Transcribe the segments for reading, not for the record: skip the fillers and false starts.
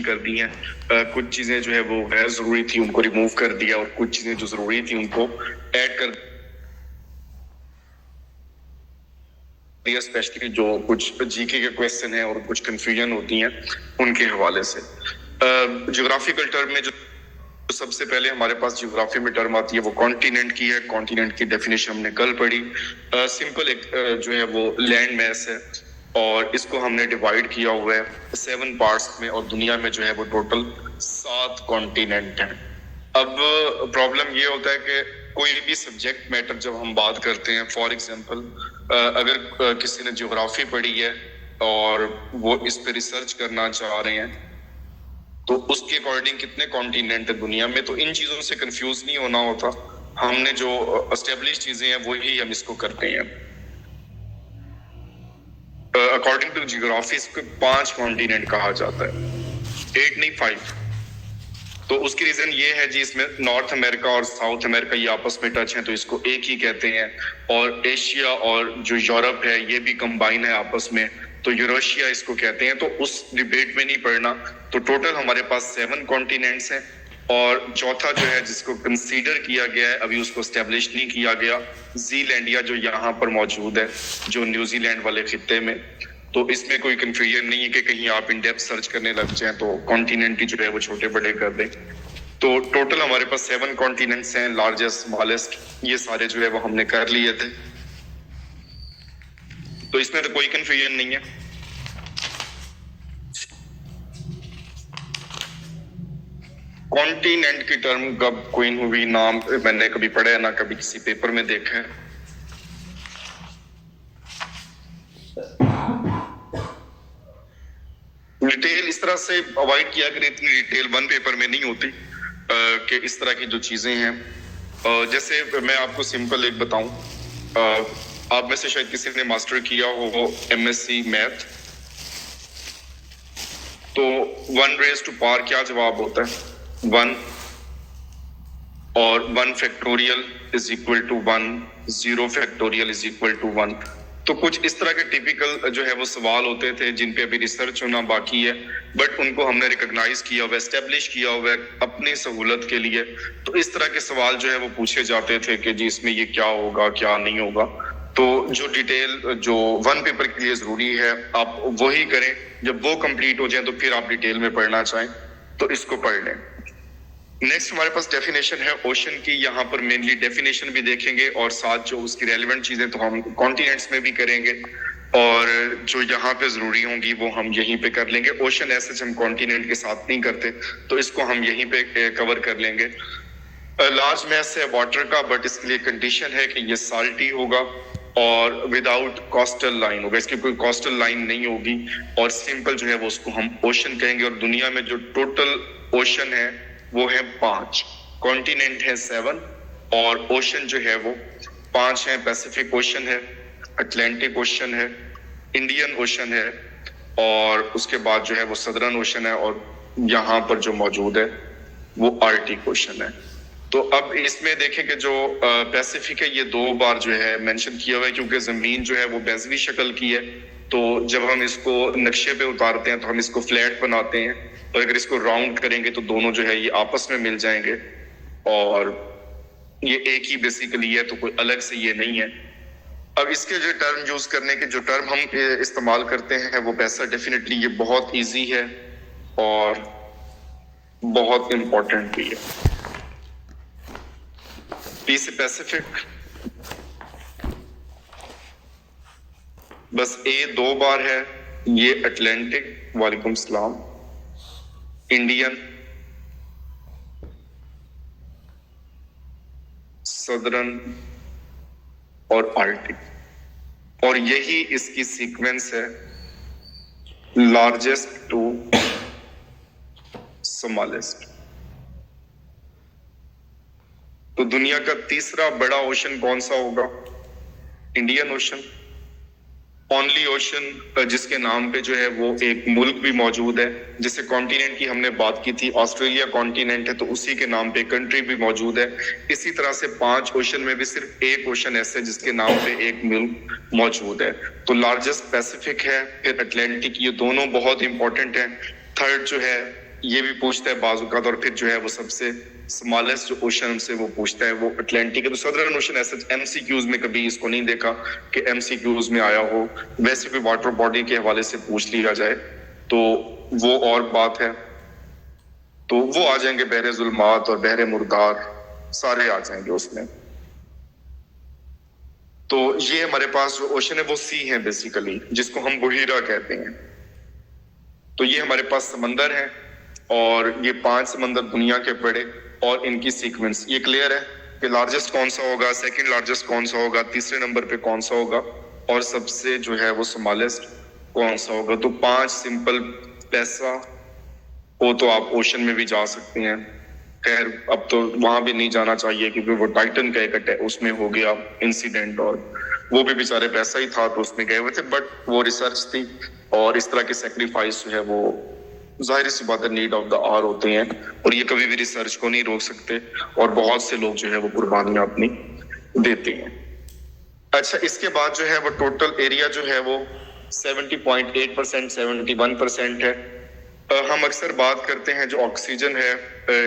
कर दी हैं, कुछ चीजें जो है वो गैर जरूरी थी उनको रिमूव कर दिया और कुछ चीजें जो जरूरी थी उनको ऐड कर दिया, स्पेशली जो कुछ जीके के क्वेश्चन है और कुछ कंफ्यूजन होती हैं उनके हवाले से। ज्योग्राफिकल टर्म में जो सबसे पहले हमारे पास ज्योग्राफी में टर्म आती है वो कॉन्टिनेंट की है। कॉन्टिनेंट की डेफिनेशन हमने कल पढ़ी। सिंपल एक जो है वो लैंड मैस है और इसको हमने डिवाइड किया हुआ है 7 पार्ट्स में और दुनिया में जो है वो टोटल 7 कॉन्टिनेंट है। अब प्रॉब्लम ये होता है कि कोई भी सब्जेक्ट मैटर जब हम बात करते हैं, फॉर एग्जांपल अगर किसी ने ज्योग्राफी पढ़ी है और वो इस पे रिसर्च करना चाह रहे हैं तो उसके अकॉर्डिंग कितने कॉन्टिनेंट है दुनिया में, तो इन चीजों से कंफ्यूज नहीं होना होता। हमने जो एस्टेब्लिश चीजें हैं वही हम इसको करते हैं। अकॉर्डिंग टू जियोग्राफी इसको 5 कॉन्टिनेंट कहा जाता है, 8 नहीं 5। तो उसकी रीजन ये है जी, इसमें नॉर्थ अमेरिका और साउथ अमेरिका ये आपस में टच हैं तो इसको एक ही कहते हैं, और एशिया और जो यूरोप है ये भी कंबाइन है आपस में तो यूरोशिया इसको कहते हैं। तो उस डिबेट में नहीं पढ़ना। तो टोटल हमारे पास 7 कॉन्टिनेंट्स हैं और चौथा जो है जिसको कंसीडर किया गया है, अभी उसको एस्टेब्लिश नहीं किया गया, जीलैंडिया जो यहाँ पर मौजूद है, जो न्यूजीलैंड वाले खित्ते में। तो इसमें कोई कंफ्यूजन नहीं है कि कहीं आप इन डेप्थ सर्च करने लग जाएं तो कॉन्टिनेंट ही जो है वो छोटे बड़े कर दें। तो टोटल हमारे पास 7 कॉन्टिनेंट्स हैं, लार्जेस्ट स्मॉलेस्ट, ये सारे जो है वो हमने कर लिए थे। तो इसमें तो कोई कंफ्यूजन नहीं है। कॉन्टिनेंट की टर्म कब कोइन हुई, नाम मैंने कभी पढ़ा है ना कभी किसी पेपर में देखा है। डिटेल इस तरह से अवॉइड किया करें, इतनी डिटेल वन पेपर में नहीं होती कि इस तरह की जो चीजें हैं। जैसे मैं आपको सिंपल एक बताऊं, आप में से शायद किसी ने मास्टर किया हो एमएससी मैथ, तो 1 रेज़ टू पावर क्या जवाब होता है? 1, और 1 factorial is equal to 1, 0 factorial is equal to 1। तो कुछ इस तरह के टिपिकल जो है वो सवाल होते थे जिन पे अभी रिसर्च होना बाकी है, बट उनको हमने रिकॉग्नाइज किया हुआ, एस्टेब्लिश किया हुआ है अपनी सहूलत के लिए। तो इस तरह के सवाल जो है वो पूछे जाते थे कि जी इसमें ये क्या होगा क्या नहीं होगा। तो जो डिटेल जो वन पेपर के लिए जरूरी है आप वही करें, जब वो कंप्लीट हो जाए तो फिर आप डिटेल में पढ़ना चाहें तो इसको पढ़ लें। नेक्स्ट हमारे पास डेफिनेशन है ओशन की। यहाँ पर मेनली डेफिनेशन भी देखेंगे और साथ जो उसकी रेलेवेंट चीजें तो हम कॉन्टिनेंट्स में भी करेंगे, और जो यहाँ पे जरूरी होंगी वो हम यहीं पे कर लेंगे। ओशन ऐसे हम कॉन्टिनेंट के साथ नहीं करते तो इसको हम यहीं पे कवर कर लेंगे। लार्ज मैस है वाटर का, बट इसके लिए कंडीशन है कि ये साल्टी होगा और विदाउट कोस्टल लाइन होगा, इसकी कोई कोस्टल लाइन नहीं होगी, और सिंपल जो है वो उसको हम ओशन कहेंगे। और दुनिया में जो टोटल ओशन है वो है 5, कॉन्टिनेंट है 7 और ओशन जो है वो 5 है। पैसिफिक ओशन है, अटलांटिक ओशन है, इंडियन ओशन है, और उसके बाद जो है वो सदर्न ओशन है, और यहाँ पर जो मौजूद है वो आर्टिक ओशन है। तो अब इसमें देखें कि जो पैसिफिक है ये 2 बार जो है मेंशन किया हुआ है, क्योंकि जमीन जो है वो बेज़वी शक्ल की है। तो जब हम इसको नक्शे पे उतारते हैं तो हम इसको फ्लैट बनाते हैं, और अगर इसको राउंड करेंगे तो दोनों जो है ये आपस में मिल जाएंगे, और ये एक ही बेसिकली है, तो कोई अलग से ये नहीं है। अब इसके जो टर्म यूज करने के जो टर्म हम इस्तेमाल करते हैं वो पैसा डेफिनेटली ये बहुत इजी है और बहुत इंपॉर्टेंट भी है। पी से पैसिफिक, बस ए 2 बार है, ये अटलांटिक, वालेकुम सलाम, इंडियन, सदर्न और आर्टिक, और यही इसकी सीक्वेंस है लार्जेस्ट टू स्मॉलेस्ट। तो दुनिया का तीसरा बड़ा ओशन कौन सा होगा? Indian ocean. ओनली ओशन जिसके नाम पे जो है वो एक मुल्क भी मौजूद है। जैसे कॉन्टिनेंट की हमने बात की थी, ऑस्ट्रेलिया कॉन्टिनेंट है तो उसी के नाम पे कंट्री भी मौजूद है। इसी तरह से 5 ओशन में भी सिर्फ एक ओशन ऐसे है जिसके नाम पे एक मुल्क मौजूद है। तो लार्जेस्ट पैसिफिक है, फिर अटलांटिक, ये दोनों बहुत इंपॉर्टेंट है। थर्ड जो है ये भी पूछता है बाजुकात, और फिर जो है वो सबसे स्मॉलेस्ट जो ओशन हमसे वो पूछता है वो अटलांटिक है। तो सदर्न ओशन ऐसे एमसीक्यूज में कभी इसको नहीं देखा कि एमसीक्यूज में आया हो, वैसे कोई वाटर बॉडी के हवाले से पूछ लिया जाए तो वो और बात है। तो वो आ जाएंगे, बहरे जुल्मात और बहरे मुर्दार सारे आ जाएंगे उसमें। तो ये हमारे पास जो ओशन है वो सी है बेसिकली, जिसको हम बुहीरा कहते हैं। तो ये हमारे पास समंदर है, और ये 5 समंदर दुनिया के पड़े और इनकी सीक्वेंस ये क्लियर है कि लार्जेस्ट कौन सा होगा, सेकंड लार्जेस्ट कौन सा होगा, तीसरे नंबर पे कौन सा होगा, और सबसे जो है वो स्मॉलेस्ट कौन सा होगा। तो 5 सिंपल पैसा हो तो आप ओशन में भी जा सकते हैं। खैर अब तो वहां भी नहीं जाना चाहिए क्योंकि वो टाइटन का एक उसमें हो गया इंसिडेंट, और वो भी बेचारे पैसा ही था तो उसमें गए हुए थे, बट वो रिसर्च थी और इस तरह के सेक्रीफाइस जो है वो जाहिर सी बात है नीड ऑफ द आवर होते हैं, और ये कभी भी रिसर्च को नहीं रोक सकते, और बहुत से लोग जो है वो कुर्बानियां अपनी देते हैं। अच्छा, इसके बाद जो है वो टोटल एरिया जो है वो 70.8%, 71% है। हम अक्सर बात करते हैं जो ऑक्सीजन है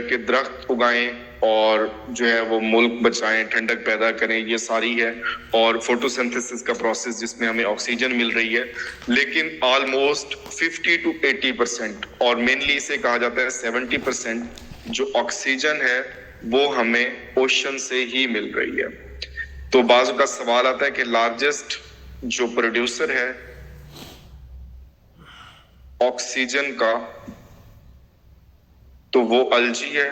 कि दरख्त उगाएं और जो है वो मुल्क बचाएं, ठंडक पैदा करें, ये सारी है, और फोटोसिंथेसिस का प्रोसेस जिसमें हमें ऑक्सीजन मिल रही है। लेकिन ऑलमोस्ट 50 to 80% और मेनली इसे कहा जाता है 70% जो ऑक्सीजन है वो हमें ओशन से ही मिल रही है। तो बाजू का सवाल आता है कि लार्जेस्ट जो प्रोड्यूसर है ऑक्सीजन का, तो वो अल्जी है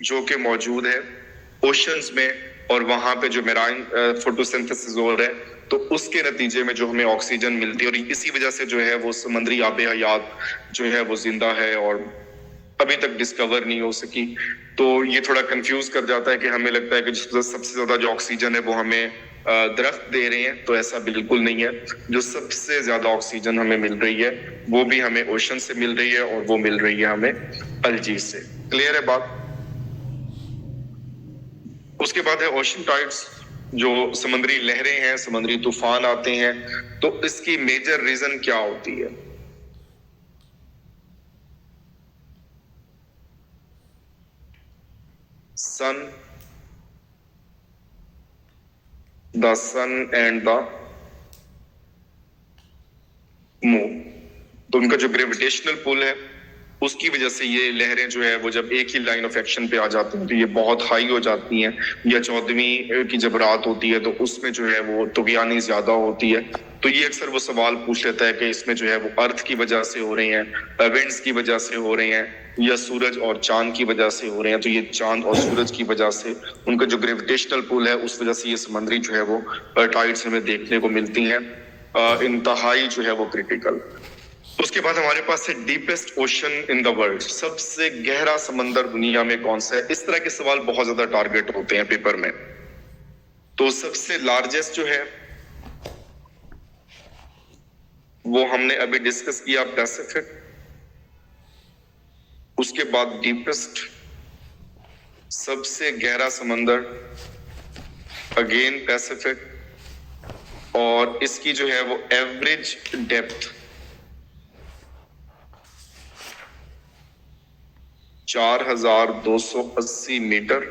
जो कि मौजूद है ओशंस में, और वहां पे जो मेराइन फोटोसिंथेसिस हो रहा है तो उसके नतीजे में जो हमें ऑक्सीजन मिलती है, और इसी वजह से जो है वो समुद्री आबे हयात जो है वो जिंदा है और अभी तक डिस्कवर नहीं हो सकी। तो ये थोड़ा कंफ्यूज कर जाता है कि हमें लगता है कि सबसे ज्यादा जो ऑक्सीजन है वो हमें दरख्त दे रहे हैं, तो ऐसा बिल्कुल नहीं है। जो सबसे ज्यादा ऑक्सीजन हमें मिल रही है वो भी हमें ओशन से मिल रही है, और वो मिल रही है हमें अल्जी से। क्लियर है बात? उसके बाद है ओशन टाइड्स, जो समुद्री लहरें हैं, समुद्री तूफान आते हैं। तो इसकी मेजर रीजन क्या होती है? Sun, the sun and the moon. तो उनका जो ग्रेविटेशनल पुल है उसकी वजह से ये लहरें जो है वो जब एक ही लाइन ऑफ एक्शन पे आ जाती हैं तो ये बहुत हाई हो जाती हैं, या 14वीं की जब रात होती है तो उसमें जो है वो तुगयानी ज्यादा होती है। तो ये अक्सर वो सवाल पूछ लेता है कि इसमें जो है वो अर्थ की वजह से हो रही हैं, विंड्स की वजह से हो रहे हैं, या सूरज और चांद की वजह से हो रहे हैं। तो ये चांद और सूरज की वजह से उनका जो ग्रेविटेशनल पुल है उस वजह से ये समंदरी जो है वो टाइड्स हमें देखने को मिलती हैं, इंतहाई जो है वो क्रिटिकल। उसके बाद हमारे पास है deepest ocean in the world, सबसे गहरा समंदर दुनिया में कौन सा है? इस तरह के सवाल बहुत ज्यादा टारगेट होते हैं पेपर में। तो सबसे लार्जेस्ट जो है वो हमने अभी डिस्कस किया, पैसिफिक। उसके बाद डीपेस्ट, सबसे गहरा समंदर, अगेन पैसिफिक, और इसकी जो है वो एवरेज डेप्थ 4280 मीटर,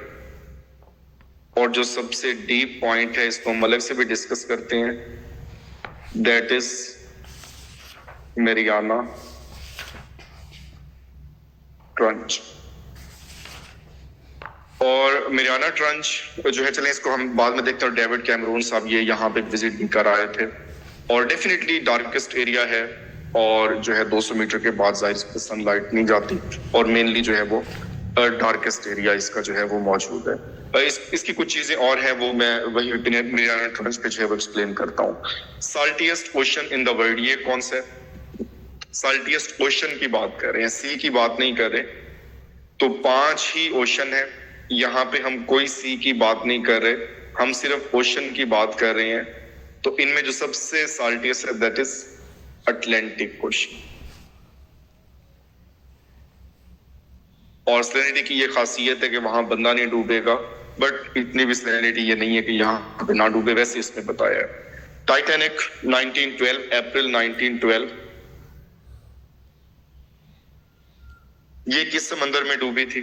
और जो सबसे डीप पॉइंट है इसको हम अलग से भी डिस्कस करते हैं, दैट इज मेरियाना ट्रंच। और मेरियाना ट्रंच जो है, चलें इसको हम बाद में देखते हैं। डेविड कैमरून साहब ये यहाँ पे विजिट भी कर आए थे, और डेफिनेटली डार्केस्ट एरिया है, और जो है 200 मीटर के बाद जाहिर पे सनलाइट नहीं जाती, और मेनली जो है वो डार्केस्ट एरिया इसका जो है वो मौजूद है। इसकी कुछ चीजें और हैं वो मैं वही मेरियाना ट्रंच पे जो है वो एक्सप्लेन करता हूँ। साल्टिएस्ट ओशन इन द वर्ल्ड, ये कौन सा है? साल्टिएस्ट ओशन की बात कर रहे हैं, सी की बात नहीं कर रहे। तो 5 ही ओशन है, यहाँ पे हम कोई सी की बात नहीं कर रहे, हम सिर्फ ओशन की बात कर रहे हैं। तो इनमें जो सबसे साल्टिएस्ट है दैट इज अटलांटिक ओशन। और सैलिनिटी की ये खासियत है कि वहां बंदा नहीं डूबेगा, बट इतनी भी सैलिनिटी ये नहीं है कि यहाँ पे ना डूबे, वैसे इसमें बताया है। टाइटैनिक 1912, अप्रैल 1912, ये किस समंदर में डूबी थी?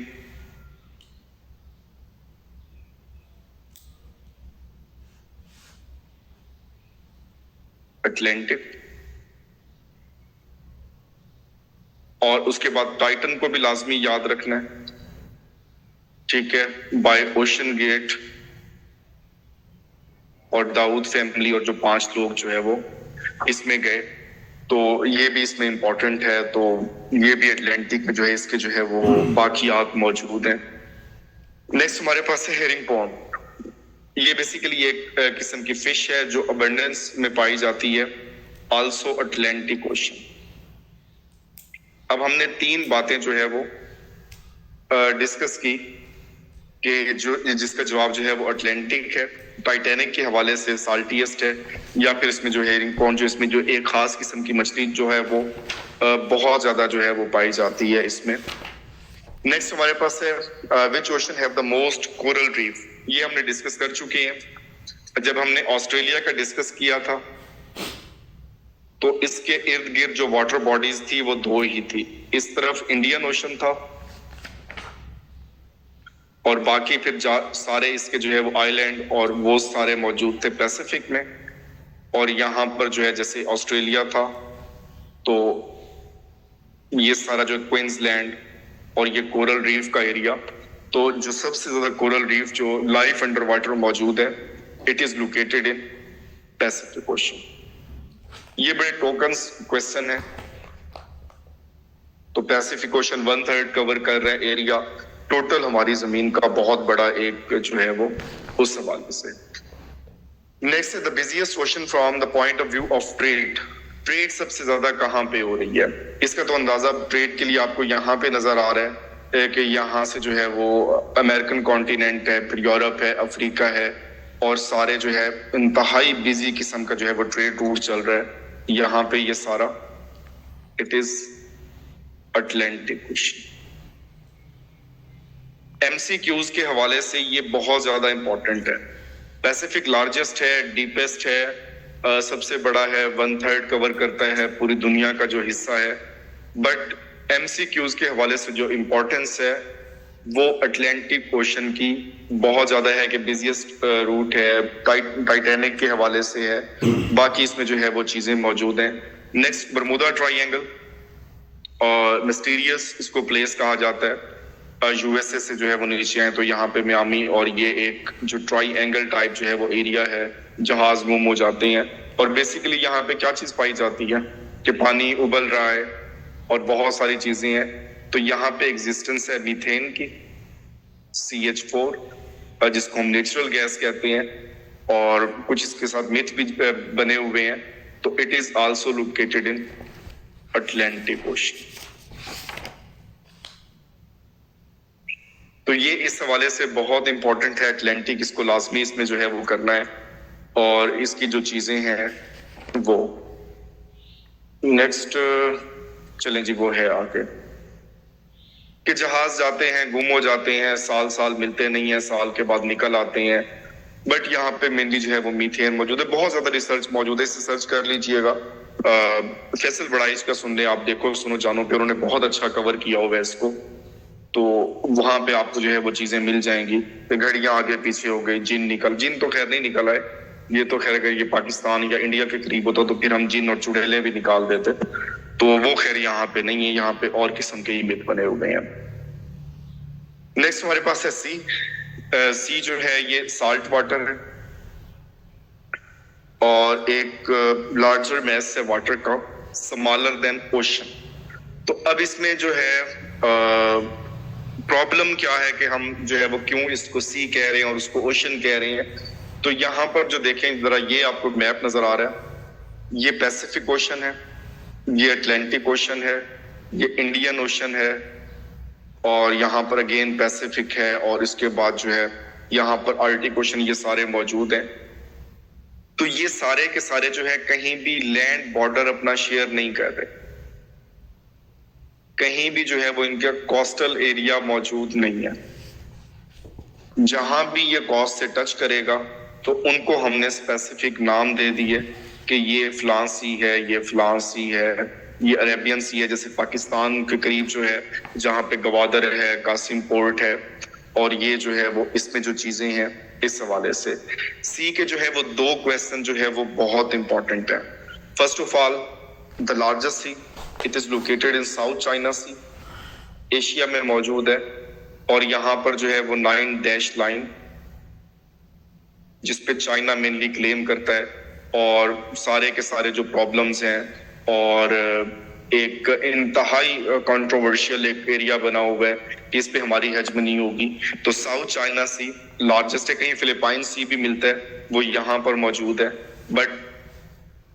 अटलांटिक। और उसके बाद टाइटन को भी लाजमी याद रखना है, ठीक है, बाय ओशन गेट और दाऊद फैमिली और जो 5 लोग जो है वो इसमें गए, तो ये भी इसमें इंपॉर्टेंट है। तो ये भी अटलांटिक में जो है इसके जो है वो बाकियात मौजूद हैं। नेक्स्ट हमारे पास है हेरिंग पॉन्ड। ये बेसिकली एक किस्म की फिश है जो अबंडेंस में पाई जाती है, आल्सो अटलांटिक ओशन। अब हमने 3 बातें जो है वो डिस्कस की कि जो जिसका जवाब जो है वो अटलांटिक है, टाइटैनिक के हवाले से साल्टीएस्ट है, या फिर इसमें जो हेरिंग पॉन्ड जो इसमें जो एक खास किस्म की मछली जो है वो बहुत ज्यादा जो है वो पाई जाती है इसमें। नेक्स्ट हमारे पास है which ocean have the most coral reef. ये हमने डिस्कस कर चुके हैं जब हमने ऑस्ट्रेलिया का डिस्कस किया था, तो इसके इर्द गिर्द जो वाटर बॉडीज थी वो 2 ही थी। इस तरफ इंडियन ओशन था और बाकी फिर सारे इसके जो है वो आइलैंड और वो सारे मौजूद थे पैसिफिक में। और यहाँ पर जो है जैसे ऑस्ट्रेलिया था, तो ये सारा जो क्वींसलैंड और ये कोरल रीफ का एरिया, तो जो सबसे ज्यादा कोरल रीफ जो लाइफ अंडर वाटर मौजूद है, it is located in Pacific ocean. ये बड़े टोकन्स क्वेश्चन है। तो पैसिफिक ओशन 1/3 कवर कर रहा है एरिया टोटल हमारी जमीन का, बहुत बड़ा एक जो है वो उस हवाले से। नेक्स्ट है the busiest ocean from the point of view of trade. Trade सबसे ज्यादा कहाँ पे हो रही है? इसका तो अंदाजा ट्रेड के लिए आपको यहाँ पे नजर आ रहा है कि यहाँ से जो है वो अमेरिकन कॉन्टिनेंट है, फिर यूरोप है, अफ्रीका है, और सारे जो है इंतहाई बिजी किस्म का जो है वो ट्रेड रूट चल रहा है यहाँ पे। ये सारा it is Atlantic ocean. MCQs के हवाले से ये बहुत ज्यादा इंपॉर्टेंट है। पैसिफिक लार्जेस्ट है, डीपेस्ट है, सबसे बड़ा है, 1/3 कवर करता है पूरी दुनिया का जो हिस्सा है। बट एमसीक्यूज के हवाले से जो इंपॉर्टेंस है वो अटलांटिक ओशन की बहुत ज्यादा है कि बिजिएस्ट रूट है, टाइटैनिक के हवाले से है, बाकी इसमें जो है वो चीजें मौजूद हैं। नेक्स्ट बरमुदा ट्राइंगल और मिस्टीरियस इसको प्लेस कहा जाता है। यूएसए से जो है वो नीचे आए तो यहाँ पे मियामी, और ये एक जो ट्राइंगल टाइप जो है वो एरिया है, जहाज गुम हो जाते हैं। और बेसिकली यहाँ पे क्या चीज पाई जाती है कि पानी उबल रहा है और बहुत सारी चीजें हैं। तो यहाँ पे एग्जिस्टेंस है मीथेन की, CH4, जिसको हम नेचुरल गैस कहते हैं, और कुछ इसके साथ मिथ भी बने हुए हैं। तो it is also located in Atlantic ocean. तो ये इस हवाले से बहुत इंपॉर्टेंट है अटलांटिक, इसको लाजमी इसमें जो है वो करना है। और इसकी जो चीजें हैं वो नेक्स्ट चलें जी, वो है आगे कि जहाज जाते हैं, गुम हो जाते हैं, साल साल मिलते नहीं है, साल के बाद निकल आते हैं। बट यहाँ पे मेनली जो है वो मीथेन मौजूद है। बहुत ज्यादा रिसर्च मौजूद है, इसे सर्च कर लीजिएगा। फैसल बड़ाइश का सुन ले, आप देखो सुनो जानो पे, उन्होंने बहुत अच्छा कवर किया हुआ है इसको। तो वहां पे आपको जो है वो चीजें मिल जाएंगी। तो घड़ियां आगे पीछे हो गई, जिन तो खैर नहीं निकल आए, ये तो खैर अगर ये पाकिस्तान या इंडिया के करीब होता तो फिर हम जिन और चुड़ैलें भी निकाल देते। तो वो खैर यहाँ पे नहीं है, यहाँ पे और किस्म के ही मिथ बने हुए हैं। नेक्स्ट हमारे पास है सी जो है ये साल्ट वाटर है और एक लार्जर मैस है वाटर का, स्मॉलर देन ओशन। तो अब इसमें जो है प्रॉब्लम क्या है कि हम जो है वो क्यों इसको सी कह रहे हैं और उसको ओशन कह रहे हैं। तो यहाँ पर जो देखें जरा, ये आपको मैप नजर आ रहा है, ये पैसिफिक ओशन है, ये अटलांटिक ओशन है, ये इंडियन ओशन है, और यहाँ पर अगेन पैसिफिक है, और इसके बाद जो है यहाँ पर आर्टिक ओशन, ये सारे मौजूद हैं। तो ये सारे के सारे जो है कहीं भी लैंड बॉर्डर अपना शेयर नहीं कर रहे, कहीं भी जो है वो इनका कोस्टल एरिया मौजूद नहीं है। जहां भी ये कोस्ट से टच करेगा तो उनको हमने स्पेसिफिक नाम दे दिए कि ये फ्लांसी है, ये फ्लांसी है, ये अरेबियन सी है, जैसे पाकिस्तान के करीब जो है, जहाँ पे गवादर है, कासिम पोर्ट है, और ये जो है वो इसमें जो चीजें हैं इस हवाले से। सी के जो है वो 2 क्वेश्चन जो है वो बहुत इंपॉर्टेंट है। First of all, the largest sea, it is located in South China Sea, Asia में मौजूद है, और यहाँ पर जो है वो 9 डैश लाइन, जिसपे चाइना मेनली क्लेम करता है, और सारे के सारे जो प्रॉब्लम्स हैं, और एक इंतहाई कंट्रोवर्शियल एक एरिया बना हुआ है कि इस पे हमारी हेजमनी होगी। तो साउथ चाइना सी लार्जेस्ट है, कहीं फिलिपाइन सी भी मिलता है, वो यहाँ पर मौजूद है, बट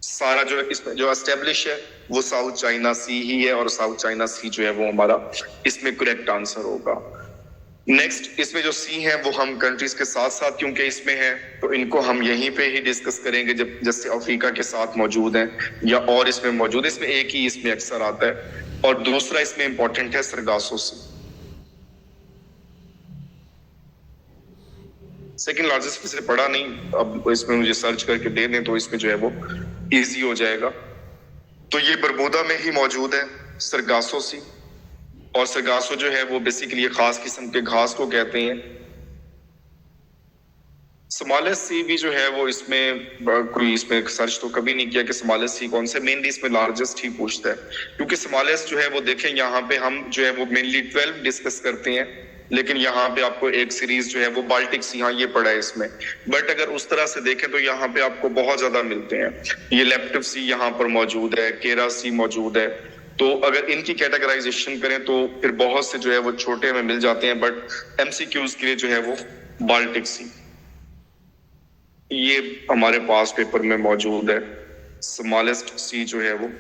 सारा जो इसमें जो एस्टेब्लिश है वो साउथ चाइना सी ही है, और साउथ चाइना सी जो है वो हमारा इसमें करेक्ट आंसर होगा। नेक्स्ट, इसमें जो सी है वो हम कंट्रीज के साथ साथ क्योंकि इसमें है, तो इनको हम यहीं पे ही डिस्कस करेंगे, जब जैसे अफ्रीका के साथ मौजूद है या और इसमें मौजूद है, इसमें एक ही इसमें अक्सर आता है। और दूसरा इसमें इंपॉर्टेंट है सरगासो सी, सेकंड लार्जेस्ट से पढ़ा नहीं, अब इसमें मुझे सर्च करके दे दें तो इसमें जो है वो इजी हो जाएगा। तो ये बरमूदा में ही मौजूद है सरगासो सी, और सरगासो जो है वो बेसिकली खास किस्म के घास को कहते हैं। सोमालिस सी भी जो है वो इसमें कोई इसमें सर्च तो कभी नहीं किया कि सोमालिस सी कौन से, मेनली इसमें लार्जेस्ट ही पूछता है, क्योंकि सोमालिस जो है वो देखें यहाँ पे हम जो है वो मेनली 12 डिस्कस करते हैं, लेकिन यहाँ पे आपको एक सीरीज जो है वो बाल्टिक सी, हाँ ये पड़ा है इसमें, बट अगर उस तरह से देखें तो यहाँ पे आपको बहुत ज्यादा मिलते हैं। ये लेप्टिव सी यहाँ पर मौजूद है, केरा सी मौजूद है, तो अगर इनकी कैटेगराइजेशन करें तो फिर बहुत से जो है वो छोटे में मिल जाते हैं, बट एमसीक्यूज के लिए जो है वो बाल्टिक सी ये हमारे पास पेपर में मौजूद है। स्मॉलेस्ट सी जो है वो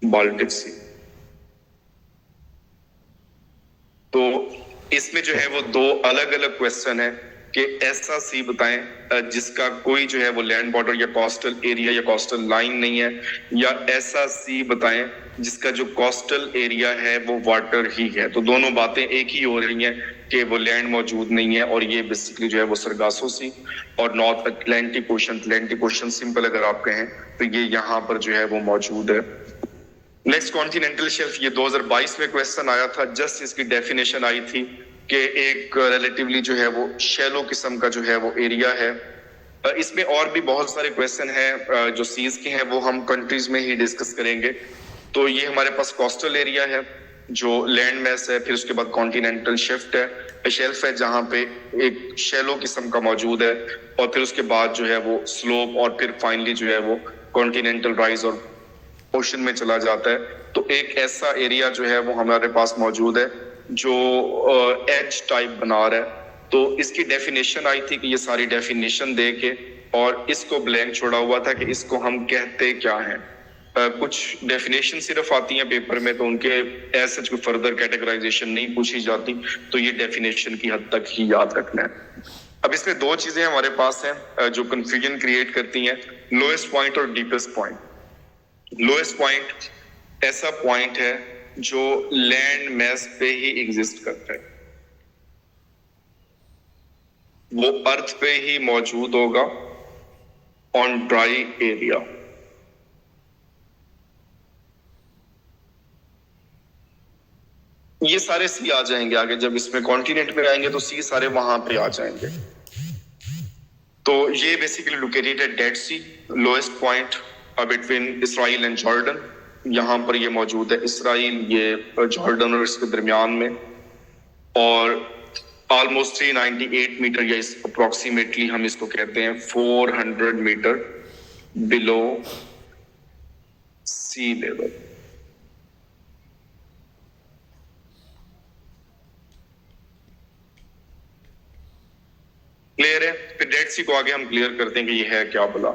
बाल्टिक सी। तो इसमें जो है वो 2 अलग अलग क्वेश्चन है कि ऐसा सी बताएं जिसका कोई जो है वो लैंड बॉर्डर या कोस्टल एरिया या कोस्टल लाइन नहीं है, या ऐसा सी बताएं जिसका जो कोस्टल एरिया है वो वाटर ही है। तो दोनों बातें एक ही हो रही हैं कि वो लैंड मौजूद नहीं है, और ये बेसिकली जो है वो सरगासो सी और नॉर्थ अटलांटिक ओशन सिंपल अगर आप कहें तो ये यहाँ पर जो है वो मौजूद है। नेक्स्ट, कॉन्टिनेंटल शेल्फ, ये 2022 में क्वेश्चन आया था, जस्ट इसकी डेफिनेशन आई थी कि एक रिलेटिवली जो है वो शैलो किस्म का जो है वो एरिया है। इसमें और भी बहुत सारे क्वेश्चन हैं जो सीज के हैं, वो हम कंट्रीज में ही डिस्कस करेंगे। तो ये हमारे पास कोस्टल एरिया है जो लैंड मैस है, फिर उसके बाद कॉन्टिनेंटल शेल्फ है जहाँ पे एक शैलो किस्म का मौजूद है, और फिर उसके बाद जो है वो स्लोप, और फिर फाइनली जो है वो कॉन्टिनेंटल राइज और ओशन में चला जाता है। तो एक ऐसा एरिया जो है वो हमारे पास मौजूद है जो एज टाइप बना रहा है। तो इसकी डेफिनेशन आई थी कि ये सारी डेफिनेशन दे के और इसको ब्लैंक छोड़ा हुआ था कि इसको हम कहते क्या हैं। कुछ डेफिनेशन सिर्फ आती हैं पेपर में, तो उनके ऐसे कोई फर्दर कैटेगराइजेशन नहीं पूछी जाती, तो ये डेफिनेशन की हद तक ही याद रखना है। अब इसमें 2 चीजें हमारे पास हैं जो कंफ्यूजन क्रिएट करती हैं, लोएस्ट पॉइंट और डीपेस्ट पॉइंट। लोएस्ट पॉइंट ऐसा पॉइंट है जो लैंड मैस पे ही एग्जिस्ट करता है, वो अर्थ पे ही मौजूद होगा ऑन ड्राई एरिया। ये सारे सी आ जाएंगे आगे, जब इसमें कॉन्टिनेंट में आएंगे तो सी सारे वहां पे आ जाएंगे। तो ये बेसिकली लोकेटेड है Dead Sea, lowest point between Israel and Jordan. यहाँ पर ये मौजूद है, इसराइल ये जॉर्डन और इसके दरमियान में, और ऑलमोस्ट 398 मीटर या इस अप्रोक्सीमेटली हम इसको कहते हैं 400 मीटर बिलो सी लेवल। क्लियर है? फिर डेड सी को आगे हम क्लियर करते हैं कि ये है क्या भला।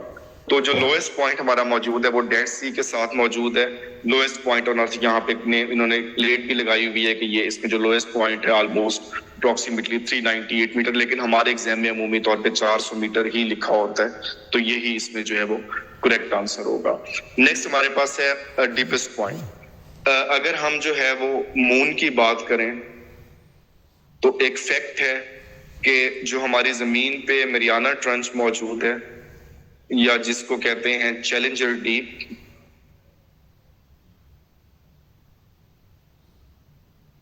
तो जो लोएस्ट पॉइंट हमारा मौजूद है वो डेड सी के साथ मौजूद है। लोएस्ट पॉइंट ऑन अर्थ यहाँ पे इन्होंने प्लेट भी लगाई हुई है कि ये इसमें जो लोएस्ट पॉइंट है ऑलमोस्ट अप्रोक्सीमेटली 398 मीटर, लेकिन हमारे एग्जाम में अमूमी तौर पे 400 मीटर ही लिखा होता है, तो यही इसमें जो है वो करेक्ट आंसर होगा। नेक्स्ट हमारे पास है डीपेस्ट पॉइंट। अगर हम जो है वो मून की बात करें तो एक फैक्ट है कि जो हमारी जमीन पे मरियाना ट्रंच मौजूद है, या जिसको कहते हैं चैलेंजर डीप,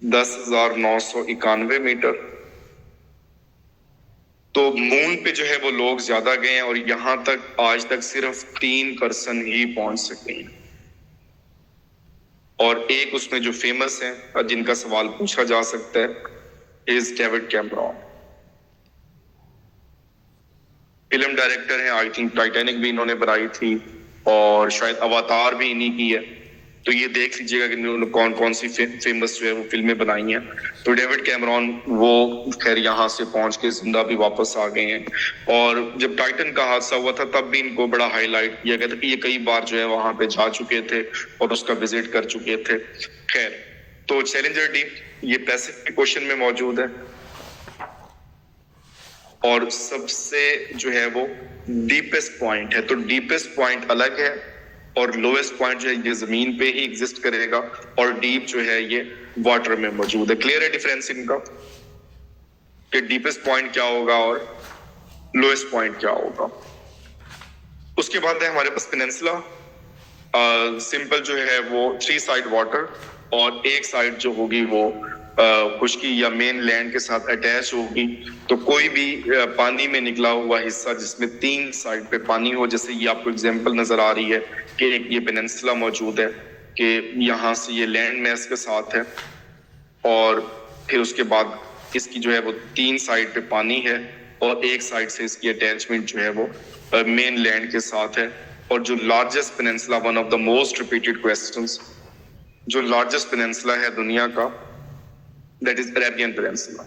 10,991 मीटर। तो मून पे जो है वो लोग ज्यादा गए हैं और यहां तक आज तक सिर्फ 3% ही पहुंच सके हैं। और एक उसमें जो फेमस है जिनका सवाल पूछा जा सकता है is David Cameron. Film director है, आई थिंक टाइटैनिक भी इन्होंने बनाई थी और शायद अवतार भी इन्हीं की है। तो ये देख लीजिएगा कि इन्होंने कौन कौन सी फेमस जो है वो फिल्में बनाई हैं। तो डेविड कैमरॉन वो खैर यहाँ से पहुंच के जिंदा भी वापस आ गए हैं। और जब टाइटन का हादसा हुआ था तब भी इनको बड़ा हाईलाइट किया गया था कि ये कई बार जो है वहां पे जा चुके थे और उसका विजिट कर चुके थे। खैर, तो चैलेंजर डीप ये पैसिफिक ओशन में मौजूद है और सबसे जो है वो डीपेस्ट पॉइंट है। तो डीपेस्ट पॉइंट अलग है और लोएस्ट पॉइंट जो है ये जमीन पे ही एग्जिस्ट करेगा और डीप जो है ये वाटर में मौजूद है। क्लियर है डिफरेंस इनका कि डीपेस्ट पॉइंट क्या होगा और लोएस्ट पॉइंट क्या होगा। उसके बाद है हमारे पास पेनिनसुला। सिंपल जो है वो 3 साइड वाटर और एक साइड जो होगी वो खुश्की या मेन लैंड के साथ अटैच होगी। तो कोई भी पानी में निकला हुआ हिस्सा जिसमें 3 साइड पे पानी हो, जैसे ये आपको एग्जांपल नजर आ रही है कि एक ये पेनिनसुला मौजूद है कि यहाँ से ये लैंड मैस के साथ है और फिर उसके बाद इसकी जो है वो 3 साइड पे पानी है और एक साइड से इसकी अटैचमेंट जो है वो मेन लैंड के साथ है। और जो largest peninsula, one of the most repeated questions, जो लार्जेस्ट पेनिनसुला है दुनिया का दैट इज अरेबियन पेनिनसुला,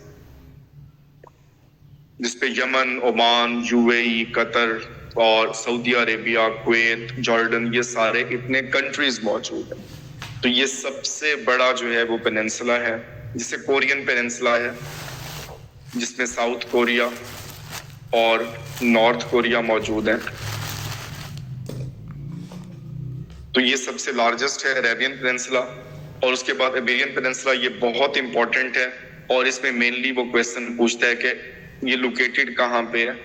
जिसपे यमन, ओमान, यूएई, कतर और सऊदी अरेबिया, कुवैत, जॉर्डन ये सारे इतने कंट्रीज मौजूद हैं। तो ये सबसे बड़ा जो है वो पेनिनसुला है, जिसे कोरियन पेनिनसुला है, जिसमें साउथ कोरिया और नॉर्थ कोरिया मौजूद है। तो ये सबसे लार्जेस्ट है अरेबियन पेनिनसुला। और उसके बाद इबेरियन पेनिनसुला, ये बहुत इंपॉर्टेंट है और इसमें मेनली वो क्वेश्चन पूछता है कि ये लोकेटेड कहां पे है,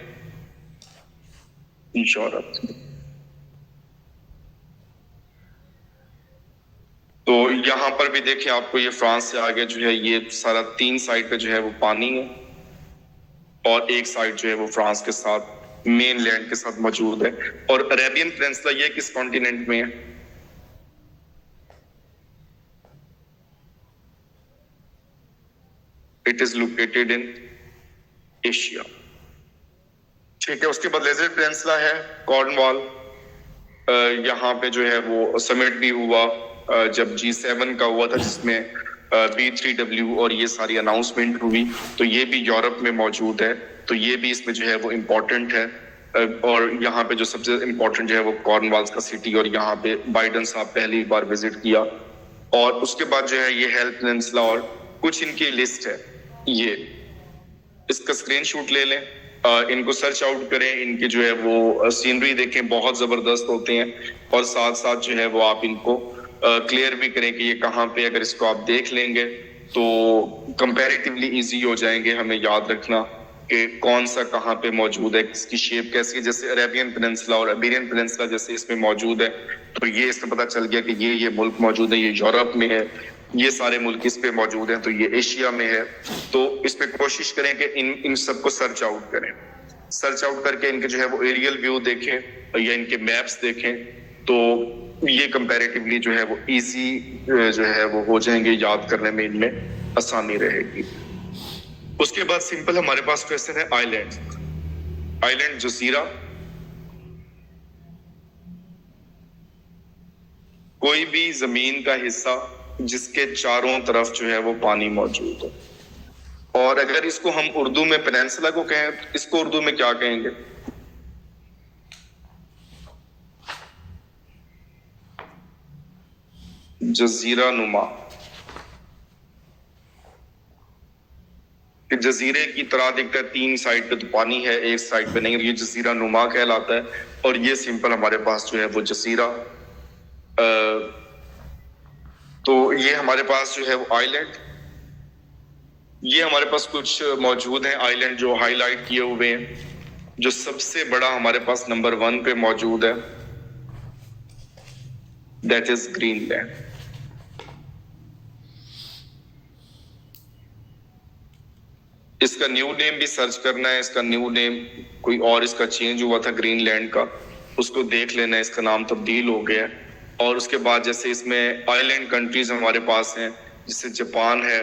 यूरोप। तो यहां पर भी देखिए आपको ये फ्रांस से आगे जो है ये सारा 3 साइड पे जो है वो पानी है और एक साइड जो है वो फ्रांस के साथ मेन लैंड के साथ मौजूद है। और अरेबियन पेनिनसुला ये किस कॉन्टिनेंट में है? It is located in Asia. ठीक है, उसके बाद लेजर पेनिनसुला है, कॉर्नवाल। यहाँ पे जो है वो समिट भी हुआ जब G7 का हुआ था, जिसमें B3W और ये सारी अनाउंसमेंट हुई। तो ये भी यूरोप में मौजूद है। तो ये भी इसमें जो है वो इम्पोर्टेंट है। और यहाँ पे जो सबसे इम्पोर्टेंट जो है वो कॉर्नवाल्स का सिटी, और यहाँ पे बाइडन साहब पहली बार विजिट किया। और उसके बाद जो है ये हेल्प पेनिनसुला और कुछ इनकी लिस्ट है। ये इसका स्क्रीनशॉट ले लें, इनको सर्च आउट करें, इनके जो है वो सीनरी देखें, बहुत जबरदस्त होते हैं। और साथ साथ जो है वो आप इनको क्लियर भी करें कि ये कहाँ पे, अगर इसको आप देख लेंगे तो कंपैरेटिवली इजी हो जाएंगे हमें याद रखना कि कौन सा कहाँ पे मौजूद है, किसकी शेप कैसी है। जैसे अरेबियन पेनिनसुला और इबेरियन पेनिनसुला जैसे इसमें मौजूद है, तो ये इसमें पता चल गया कि ये मुल्क मौजूद है, ये यूरोप में है, ये सारे मुल्क इस पे मौजूद हैं, तो ये एशिया में है। तो इस पे कोशिश करें कि इन सबको सर्च आउट करें। सर्च आउट करके इनके जो है वो एरियल व्यू देखें या इनके मैप्स देखें, तो ये कंपैरेटिवली जो है वो इजी जो है वो हो जाएंगे, याद करने में इनमें आसानी रहेगी। उसके बाद सिंपल हमारे पास क्वेश्चन है आइलैंड। आइलैंड जजीरा, कोई भी जमीन का हिस्सा जिसके चारों तरफ जो है वो पानी मौजूद हो। और अगर इसको हम उर्दू में पेनिनसुला को कहें तो इसको उर्दू में क्या कहेंगे? जजीरा नुमा। कि जजीरे की तरह दिखता है, 3 साइड पे तो पानी है, एक साइड पे नहीं, ये जजीरा नुमा कहलाता है। और ये सिंपल हमारे पास जो है वो जजीरा, तो ये हमारे पास जो है वो आइलैंड, ये हमारे पास कुछ मौजूद हैं आइलैंड जो हाईलाइट किए हुए हैं। जो सबसे बड़ा हमारे पास नंबर 1 पे मौजूद है दैट इज ग्रीनलैंड। इसका न्यू नेम भी सर्च करना है, इसका न्यू नेम कोई और इसका चेंज हुआ था ग्रीनलैंड का, उसको देख लेना है, इसका नाम तब्दील हो गया है। और उसके बाद जैसे इसमें आइलैंड कंट्रीज हमारे पास हैं, जैसे जापान है,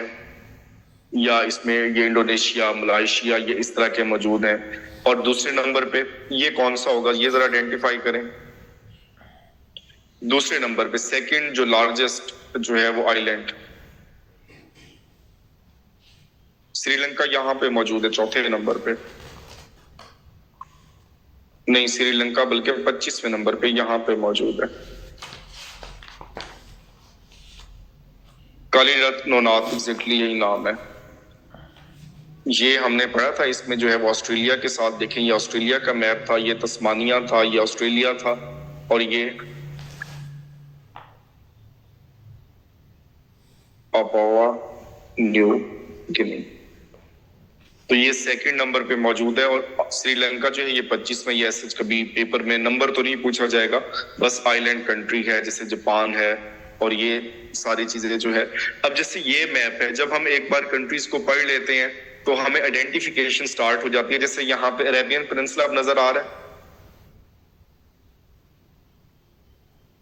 या इसमें ये इंडोनेशिया, मलेशिया, ये इस तरह के मौजूद हैं। और दूसरे नंबर पे ये कौन सा होगा, ये जरा आइडेंटिफाई करें। दूसरे नंबर पे सेकंड जो लार्जेस्ट जो है वो आइलैंड श्रीलंका यहाँ पे मौजूद है, चौथे नंबर पे। नहीं श्रीलंका, बल्कि 25वें नंबर पे यहाँ पे मौजूद है। कालीरत्नोनाथ एग्जैक्टली यही नाम है। ये हमने पढ़ा था, इसमें जो है वो ऑस्ट्रेलिया के साथ देखें, ये ऑस्ट्रेलिया का मैप था, ये तस्मानिया था, ये ऑस्ट्रेलिया था, और ये पापुआ न्यू गिनी। तो ये सेकंड नंबर पे मौजूद है। और श्रीलंका जो है ये 25 में, ये ऐसे कभी पेपर में नंबर तो नहीं पूछा जाएगा, बस आइलैंड कंट्री है, जैसे जापान है, और ये सारी चीजें जो है। अब जैसे ये मैप है, जब हम एक बार कंट्रीज को पढ़ लेते हैं तो हमें आइडेंटिफिकेशन स्टार्ट हो जाती है। जैसे यहाँ पे अरेबियन पेनिनसुला अब नजर आ रहा है,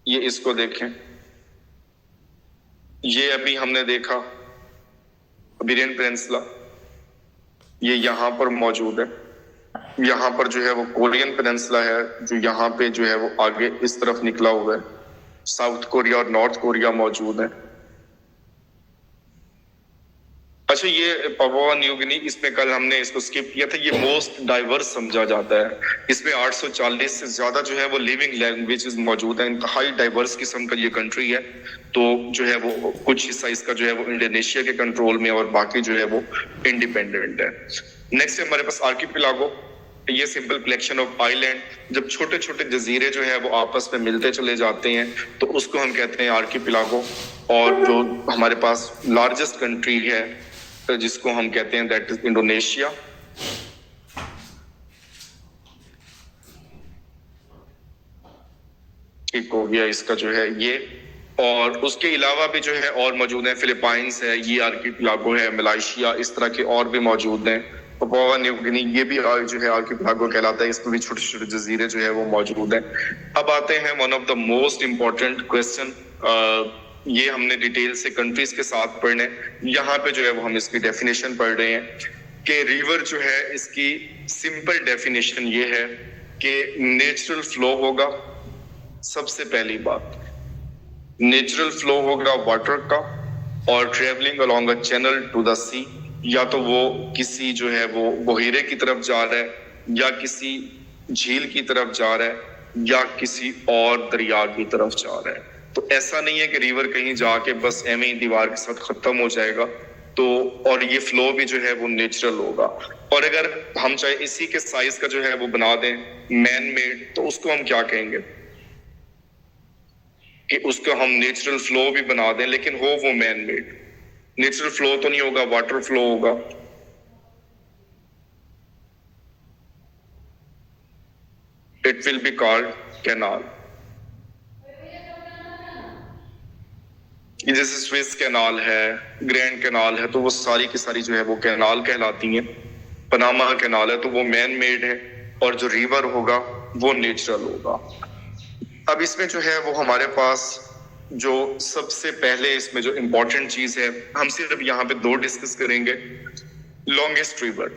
ये इसको देखें, ये अभी हमने देखा अरेबियन पेनिनसुला, ये यहाँ पर मौजूद है। यहाँ पर जो है वो कोरियन पेनिनसुला है, जो यहाँ पे जो है वो आगे इस तरफ निकला हुआ है। साउथ कोरिया और नॉर्थ कोरिया मौजूद है। अच्छा, ये पापुआ न्यू गिनी, इसमें कल हमने इसको स्किप किया था, ये मोस्ट डाइवर्स समझा जाता है। इसमें 840 से ज्यादा जो है वो लिविंग लैंग्वेजेस मौजूद हैं, इंतहाई डाइवर्स किस्म का ये कंट्री है। तो जो है वो कुछ हिस्सा इसका जो है वो इंडोनेशिया के कंट्रोल में, और बाकी जो है वो इंडिपेंडेंट है। नेक्स्ट है हमारे पास आर्किपेलागो। ये सिंपल कलेक्शन ऑफ आइलैंड, जब छोटे छोटे जजीरे जो है वो आपस में मिलते चले जाते हैं तो उसको हम कहते हैं आर्किपेलागो। और जो हमारे पास लार्जेस्ट कंट्री है जिसको हम कहते हैं दैट इज इंडोनेशिया। ठीक हो गया इसका जो है ये। और उसके अलावा भी जो है और मौजूद है, फिलीपाइंस है, ये आर्किपेलागो है, मलेशिया, इस तरह के और भी मौजूद हैं। पापुआ न्यू गिनी ये भी जो है आर्किपेलागो कहलाता है, इसमें भी छोटे छोटे जजीरे जो है वो मौजूद हैं। अब आते हैं one of the most important question, ये हमने डिटेल से कंट्रीज के साथ पढ़ने, यहाँ पे जो है वो हम इसकी डेफिनेशन पढ़ रहे हैं कि रिवर जो है इसकी सिंपल डेफिनेशन ये है कि नेचुरल फ्लो होगा। सबसे पहली बात, नेचुरल फ्लो होगा वाटर का, और travelling along a channel to the sea, या तो वो किसी जो है वो बहेरे की तरफ जा रहा है, या किसी झील की तरफ जा रहा है, या किसी और दरिया की तरफ जा रहा है। तो ऐसा नहीं है कि रिवर कहीं जाके बस एम ही दीवार के साथ खत्म हो जाएगा। तो और ये फ्लो भी जो है वो नेचुरल होगा। और अगर हम चाहे इसी के साइज का जो है वो बना दें मैन मेड, तो उसको हम क्या कहेंगे कि उसको हम नेचुरल फ्लो भी बना दें, लेकिन हो वो मैन मेड। नेचुरल फ्लो तो नहीं होगा, वाटर फ्लो होगा। It will be called canal. जैसे स्विस कैनाल है, ग्रैंड कैनाल है, तो वो सारी की सारी जो है वो कैनाल कहलाती हैं। पनामा कैनाल है तो वो मैन मेड है, और जो रिवर होगा वो नेचुरल होगा। अब इसमें जो है वो हमारे पास जो सबसे पहले इसमें जो इंपॉर्टेंट चीज है, हम सिर्फ यहाँ पे दो डिस्कस करेंगे। लॉन्गेस्ट रिवर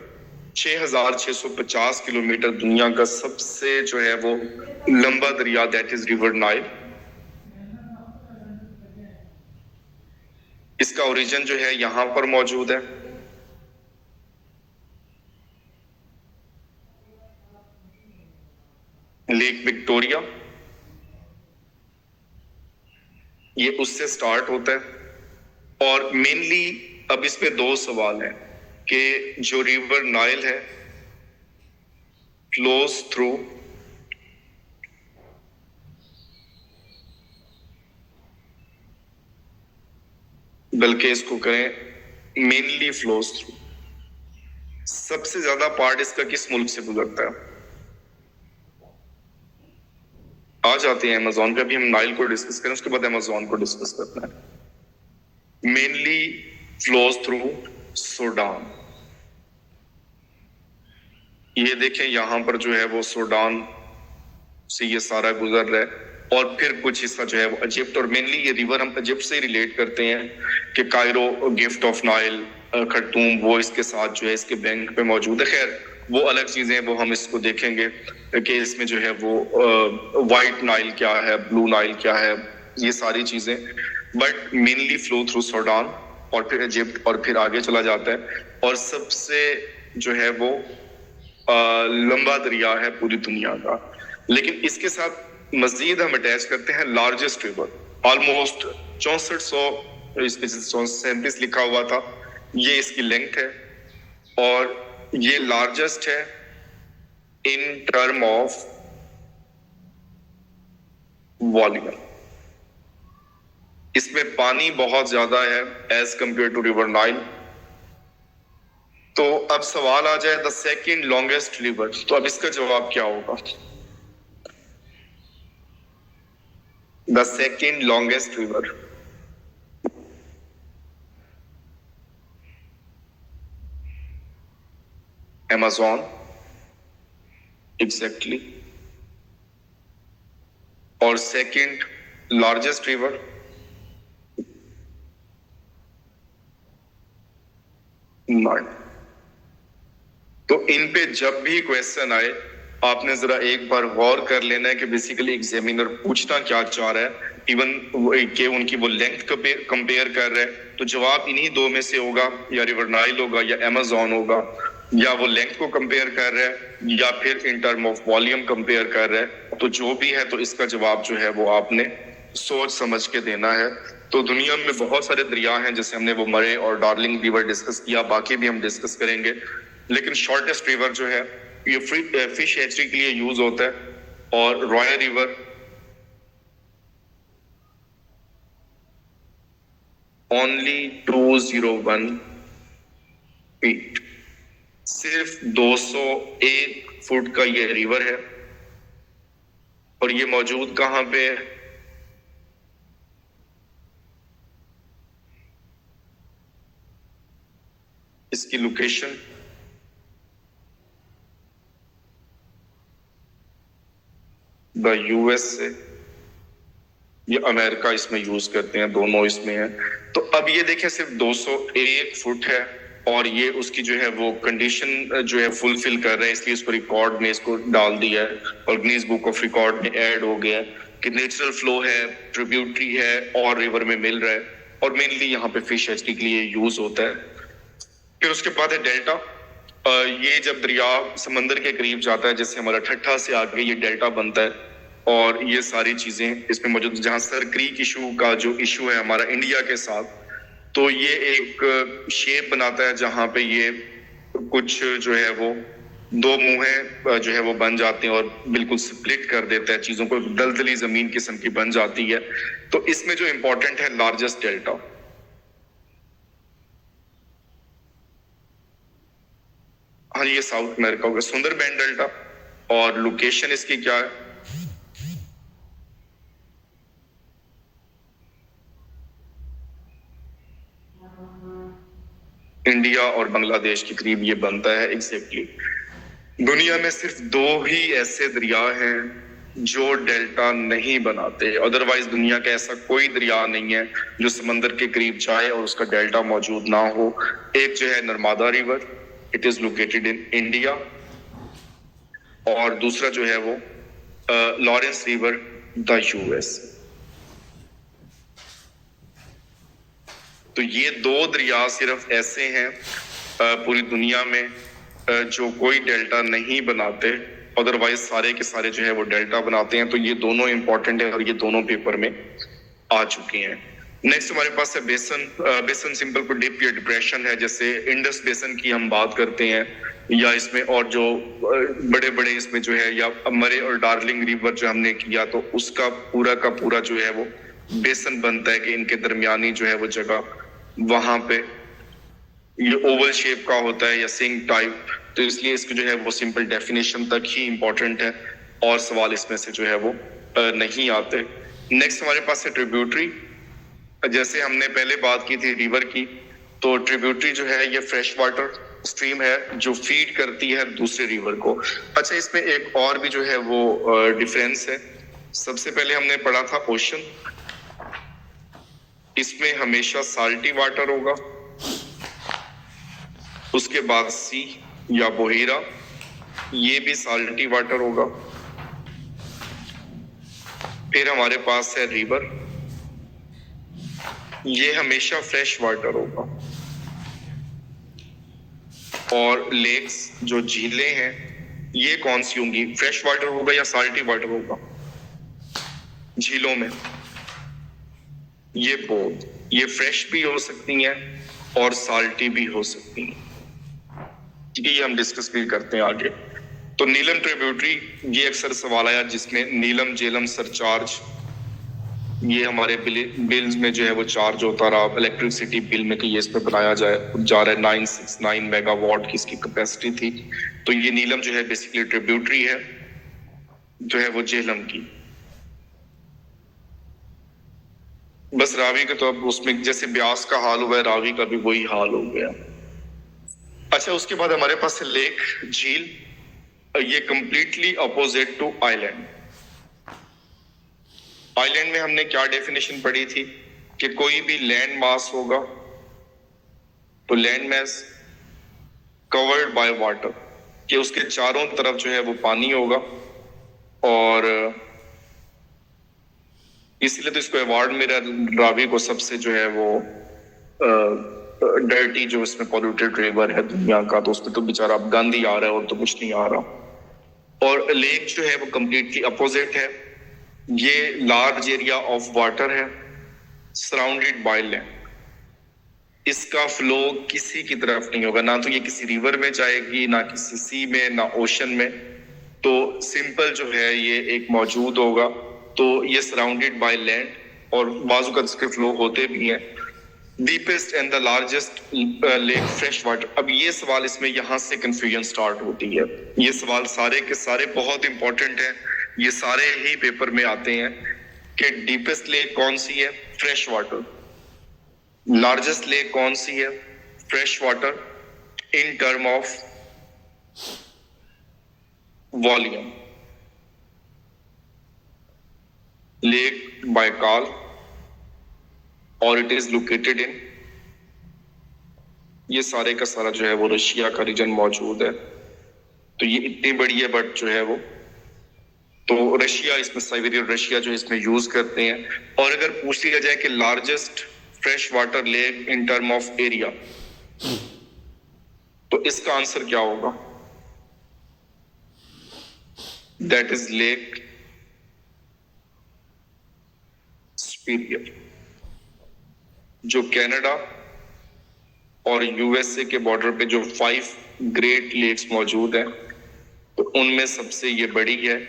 6650 किलोमीटर, दुनिया का सबसे जो है वो लंबा दरिया, दैट इज रिवर नाइल। इसका ओरिजिन जो है यहां पर मौजूद है। लेक विक्टोरिया, ये उससे स्टार्ट होता है। और मेनली अब इसमें दो सवाल हैं कि जो रिवर नाइल है फ्लोज थ्रू बल्कि इसको करें मेनली फ्लोज थ्रू, सबसे ज्यादा पार्ट इसका किस मुल्क से गुजरता है? आ जाते हैं अमेजोन पे, अभी हम नाइल को डिस्कस करें, उसके बाद अमेजोन को डिस्कस करना है। Mainly flows through Sudan. ये देखें यहाँ पर जो है वो सूडान से ये सारा गुजर रहा है, और फिर कुछ हिस्सा जो है वो इजिप्ट, और मेनली ये रिवर हम इजिप्ट से रिलेट करते हैं कि कायरो, गिफ्ट ऑफ नाइल, खरतूम, वो इसके साथ जो है इसके बैंक पे मौजूद है। खैर वो अलग चीजें, वो हम इसको देखेंगे कि इसमें जो है वो वाइट नाइल क्या है, ब्लू नाइल क्या है, ये सारी चीजें, but mainly flow through Sudan और फिर इजिप्ट और फिर आगे चला जाता है। और सबसे जो है वो लंबा दरिया है पूरी दुनिया का। लेकिन इसके साथ मजीद हम अटैच करते हैं लार्जेस्ट रिवर, ऑलमोस्ट 6437 लिखा हुआ था, ये इसकी लेंथ है, और ये लार्जेस्ट है इन टर्म ऑफ वॉल्यूम। इसमें पानी बहुत ज्यादा है as compare to River Nile. तो अब सवाल आ जाए द सेकेंड लॉन्गेस्ट रिवर, तो अब इसका जवाब क्या होगा? The second longest river, Amazon, exactly. और सेकेंड लार्जेस्ट रिवर, नाइल। तो इन पे जब भी क्वेश्चन आए, आपने जरा एक बार गौर कर लेना है कि बेसिकली एग्जामिनर पूछना क्या चाह रहा है। इवन के उनकी वो लेंथ कंपेयर कर रहे हैं, तो जवाब इन्हीं दो में से होगा, या रिवर नाइल होगा या अमेज़न होगा, या वो लेंथ को कंपेयर कर रहा है या फिर in term of volume compare कर रहा है। तो जो भी है, तो इसका जवाब जो है वो आपने सोच समझ के देना है। तो दुनिया में बहुत सारे दरिया हैं, जैसे हमने वो मरे और डार्लिंग रिवर डिस्कस किया, बाकी भी हम डिस्कस करेंगे। लेकिन शॉर्टेस्ट रिवर जो है ये फिश हैचरी के लिए यूज होता है, और रॉयल रिवर ओनली 201 फीट, सिर्फ 201 फुट का ये रिवर है। और ये मौजूद कहां पे है? इसकी लोकेशन द यूएस से, ये अमेरिका इसमें यूज करते हैं, दोनों इसमें है। तो अब ये देखें, सिर्फ 201 फुट है, और ये उसकी जो है वो कंडीशन जो है फुलफिल कर रहे हैं, इसलिए इसको रिकॉर्ड में इसको डाल दिया है और गिनीज बुक ऑफ रिकॉर्ड में ऐड हो गया है कि नेचुरल फ्लो है, ट्रिब्यूटरी है, और रिवर में मिल रहा है, और मेनली यहाँ पे फिश हैचरी के लिए यूज होता है। फिर उसके बाद है डेल्टा। ये जब दरिया समंदर के करीब जाता है, जैसे हमारा ठट्ठा से आगे ये डेल्टा बनता है, और ये सारी चीजें इसमें मौजूद। जहां सर क्रीक इशू का जो इशू है हमारा इंडिया के साथ, तो ये एक शेप बनाता है जहां पे ये कुछ जो है वो दो मुंहें जो है वो बन जाते हैं और बिल्कुल स्प्लिट कर देता है चीजों को, दलदली जमीन किस्म की बन जाती है। तो इसमें जो इंपॉर्टेंट है लार्जेस्ट डेल्टा, हाँ ये साउथ अमेरिका होगा, सुंदरबन डेल्टा। और लोकेशन इसकी क्या है? इंडिया और बांग्लादेश के करीब ये बनता है एग्जैक्टली। दुनिया में सिर्फ दो ही ऐसे दरिया हैं जो डेल्टा नहीं बनाते, अदरवाइज दुनिया का ऐसा कोई दरिया नहीं है जो समंदर के करीब जाए और उसका डेल्टा मौजूद ना हो। एक जो है Narmada river, it is located in India, और दूसरा जो है वो लॉरेंस रिवर, द यूएस। तो ये दो दरिया सिर्फ ऐसे हैं पूरी दुनिया में जो कोई डेल्टा नहीं बनाते, अदरवाइज सारे के सारे जो है वो डेल्टा बनाते हैं। तो ये दोनों इंपॉर्टेंट है और ये दोनों पेपर में आ चुके हैं। नेक्स्ट हमारे पास है बेसन। बेसन सिंपल को डिप या डिप्रेशन है, जैसे इंडस बेसन की हम बात करते हैं, या इसमें और जो बड़े बड़े इसमें जो है, या मरे और डार्लिंग रिवर जो हमने किया, तो उसका पूरा का पूरा जो है वो बेसन बनता है कि इनके दरमियानी जो है वो जगह, वहां पे ये ओवल शेप का होता है या सिंग टाइप। तो इसलिए इसकी जो है वो सिंपल डेफिनेशन तक ही इंपॉर्टेंट है, और सवाल इसमें से जो है वो नहीं आते। नेक्स्ट हमारे पास है ट्रिब्यूटरी। जैसे हमने पहले बात की थी रिवर की, तो ट्रिब्यूटरी जो है ये फ्रेश वाटर स्ट्रीम है जो फीड करती है दूसरे रिवर को। अच्छा, इसमें एक और भी जो है वो डिफरेंस है। सबसे पहले हमने पढ़ा था ओशन, इसमें हमेशा साल्टी वाटर होगा। उसके बाद सी या बोहेरा, ये भी साल्टी वाटर होगा। फिर हमारे पास है रिवर, ये हमेशा फ्रेश वाटर होगा। और लेक्स जो झीलें हैं, ये कौन सी होंगी, फ्रेश वाटर होगा या साल्टी वाटर होगा झीलों में? ये बोथ, ये फ्रेश भी हो सकती हैं और साल्टी भी हो सकती हैं, ठीक है, ये हम डिस्कस भी करते हैं आगे। तो नीलम ट्रिब्यूटरी, ये अक्सर सवाल आया जिसमें नीलम जेलम सरचार्ज, ये हमारे बिल्स में जो है वो चार्ज होता रहा इलेक्ट्रिसिटी बिल में कि ये इस पे बनाया जा रहा है 969 मेगावाट की इसकी कैपेसिटी थी। तो ये नीलम जो है बेसिकली ट्रिब्यूटरी है जो है वो जेहलम की। बस रावी का तो अब उसमें जैसे ब्यास का हाल हुआ है, रावी का भी वही हाल हो गया। अच्छा, उसके बाद हमारे पास है लेक, झील, ये completely opposite to island. Island में हमने क्या डेफिनेशन पढ़ी थी कि कोई भी लैंड मास होगा तो land mass covered by water, कि उसके चारों तरफ जो है वो पानी होगा। और इसलिए तो इसको अवार्ड मिला रावी को सबसे जो है वो डर्टी जो इसमें पॉल्यूटेड रिवर है दुनिया का, तो उसमें तो बेचारा अब गंद ही आ रहा है और तो कुछ नहीं आ रहा। और लेक जो है वो कंप्लीटली अपोजिट है, ये लार्ज एरिया ऑफ वाटर है सराउंडेड बाय लैंड। इसका फ्लो किसी की तरफ नहीं होगा, ना तो ये किसी रिवर में जाएगी, ना किसी सी में, ना ओशन में। तो सिंपल जो है ये एक मौजूद होगा, तो ये सराउंडेड बाय लैंड और बाजू का इसके फ्लो होते भी हैं। Deepest and the largest lake fresh water. अब ये सवाल इसमें यहां से कंफ्यूजन स्टार्ट होती है। ये सवाल सारे के सारे बहुत इंपॉर्टेंट है, ये सारे ही पेपर में आते हैं कि डीपेस्ट लेक कौन सी है, फ्रेश वाटर। लार्जेस्ट लेक कौन सी है, fresh water, in term of volume. Lake Baikal और इट इज लोकेटेड इन, ये सारे का सारा जो है वो रशिया का रीजन मौजूद है। तो ये इतनी बड़ी है बट जो है वो, तो रशिया इसमें, साइबेरियन रशिया जो इसमें यूज करते हैं। और अगर पूछ लिया जाए कि largest fresh water lake in term of area, तो इसका आंसर क्या होगा? दैट इज लेक सुपीरियर, जो कनाडा और यूएसए के बॉर्डर पे जो 5 ग्रेट लेक्स मौजूद हैं, तो उनमें सबसे ये बड़ी है।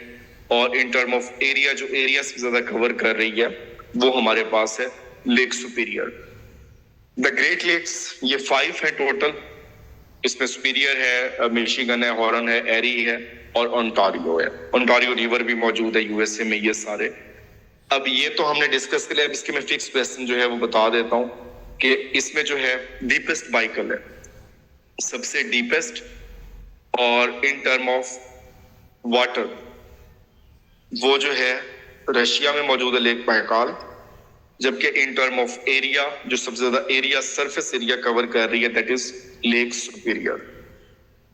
और इन टर्म ऑफ एरिया, जो एरिया से ज्यादा कवर कर रही है, वो हमारे पास है Lake Superior. The Great Lakes ये 5 है टोटल, इसमें सुपीरियर है, मिशिगन है, हॉर्न है, एरी है और ओंटारियो है। ओंटारियो रिवर भी मौजूद है यूएसए में, ये सारे। अब ये तो हमने डिस्कस कर लिया। अब इसके मैं फिक्स क्वेश्चन जो है वो बता देता हूं कि इसमें जो है डीपेस्ट बाइकल है, सबसे डीपेस्ट, और इन टर्म ऑफ वाटर वो जो है रशिया में मौजूद है लेक बाइकाल। जबकि इन टर्म ऑफ एरिया, जो सबसे ज्यादा एरिया, सरफेस एरिया कवर कर रही है, दैट इज लेक सुपीरियर।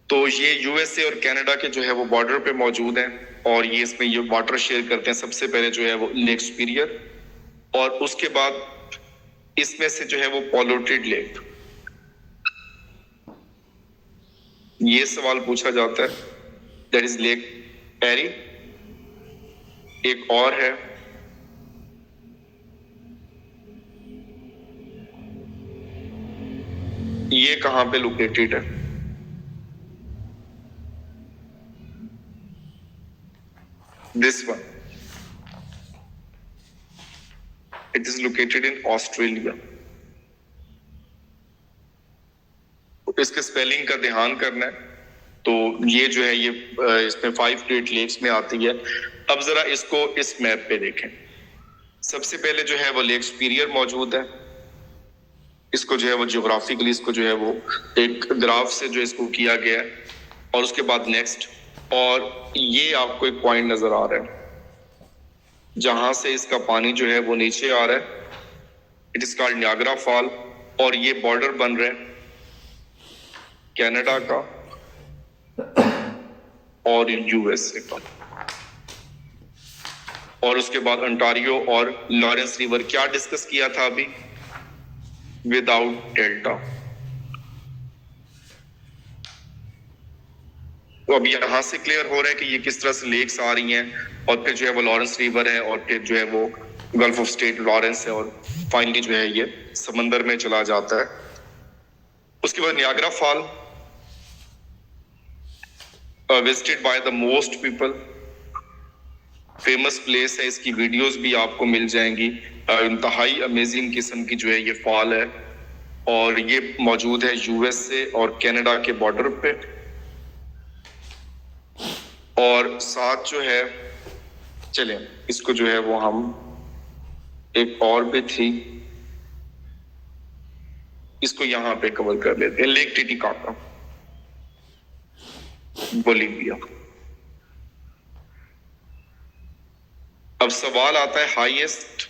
तो ये यूएसए और कनाडा के जो है वो बॉर्डर पे मौजूद हैं और ये इसमें ये वाटर शेयर करते हैं। सबसे पहले जो है वो लेक सुपीरियर, और उसके बाद इसमें से जो है वो पॉल्यूटेड लेक। ये सवाल पूछा जाता है, दैट इज लेक एरी। एक और है, ये कहां पे लोकेटेड है? This one, it is located in Australia. इसके स्पेलिंग का ध्यान करना है। तो ये जो है ये इसमें 5 ग्रेट लेक्स में आती है। अब जरा इसको इस मैप पे देखें। सबसे पहले जो है वो लेक सुपीरियर मौजूद है, इसको जो है वो जियोग्राफिकली इसको जो है वो एक ग्राफ से जो इसको किया गया है। और उसके बाद नेक्स्ट, और ये आपको एक पॉइंट नजर आ रहा है जहां से इसका पानी जो है वो नीचे आ रहा है, it is called Niagara fall. और ये बॉर्डर बन रहा है कनाडा का और यूएसए का। और उसके बाद अंटारियो और लॉरेंस रिवर क्या डिस्कस किया था अभी, विदाउट डेल्टा। तो अब यहां से क्लियर हो रहा है कि ये किस तरह से लेक्स आ रही हैं, और फिर जो है वो लॉरेंस रिवर है, और फिर जो है वो गल्फ ऑफ स्टेट लॉरेंस है, और फाइनली जो है ये समंदर में चला जाता है। उसके बाद Niagara fall visited by the most people, famous place है, इसकी वीडियोस भी आपको मिल जाएंगी। इंतहाई अमेजिंग किस्म की जो है ये फॉल है, और ये मौजूद है यूएसए और कनाडा के बॉर्डर पे। और साथ जो है, चलें इसको जो है वो हम एक और भी थी, इसको यहां पे कवर कर लेते हैं, लेक टिटिकाका, बोलीविया। अब सवाल आता है हाईएस्ट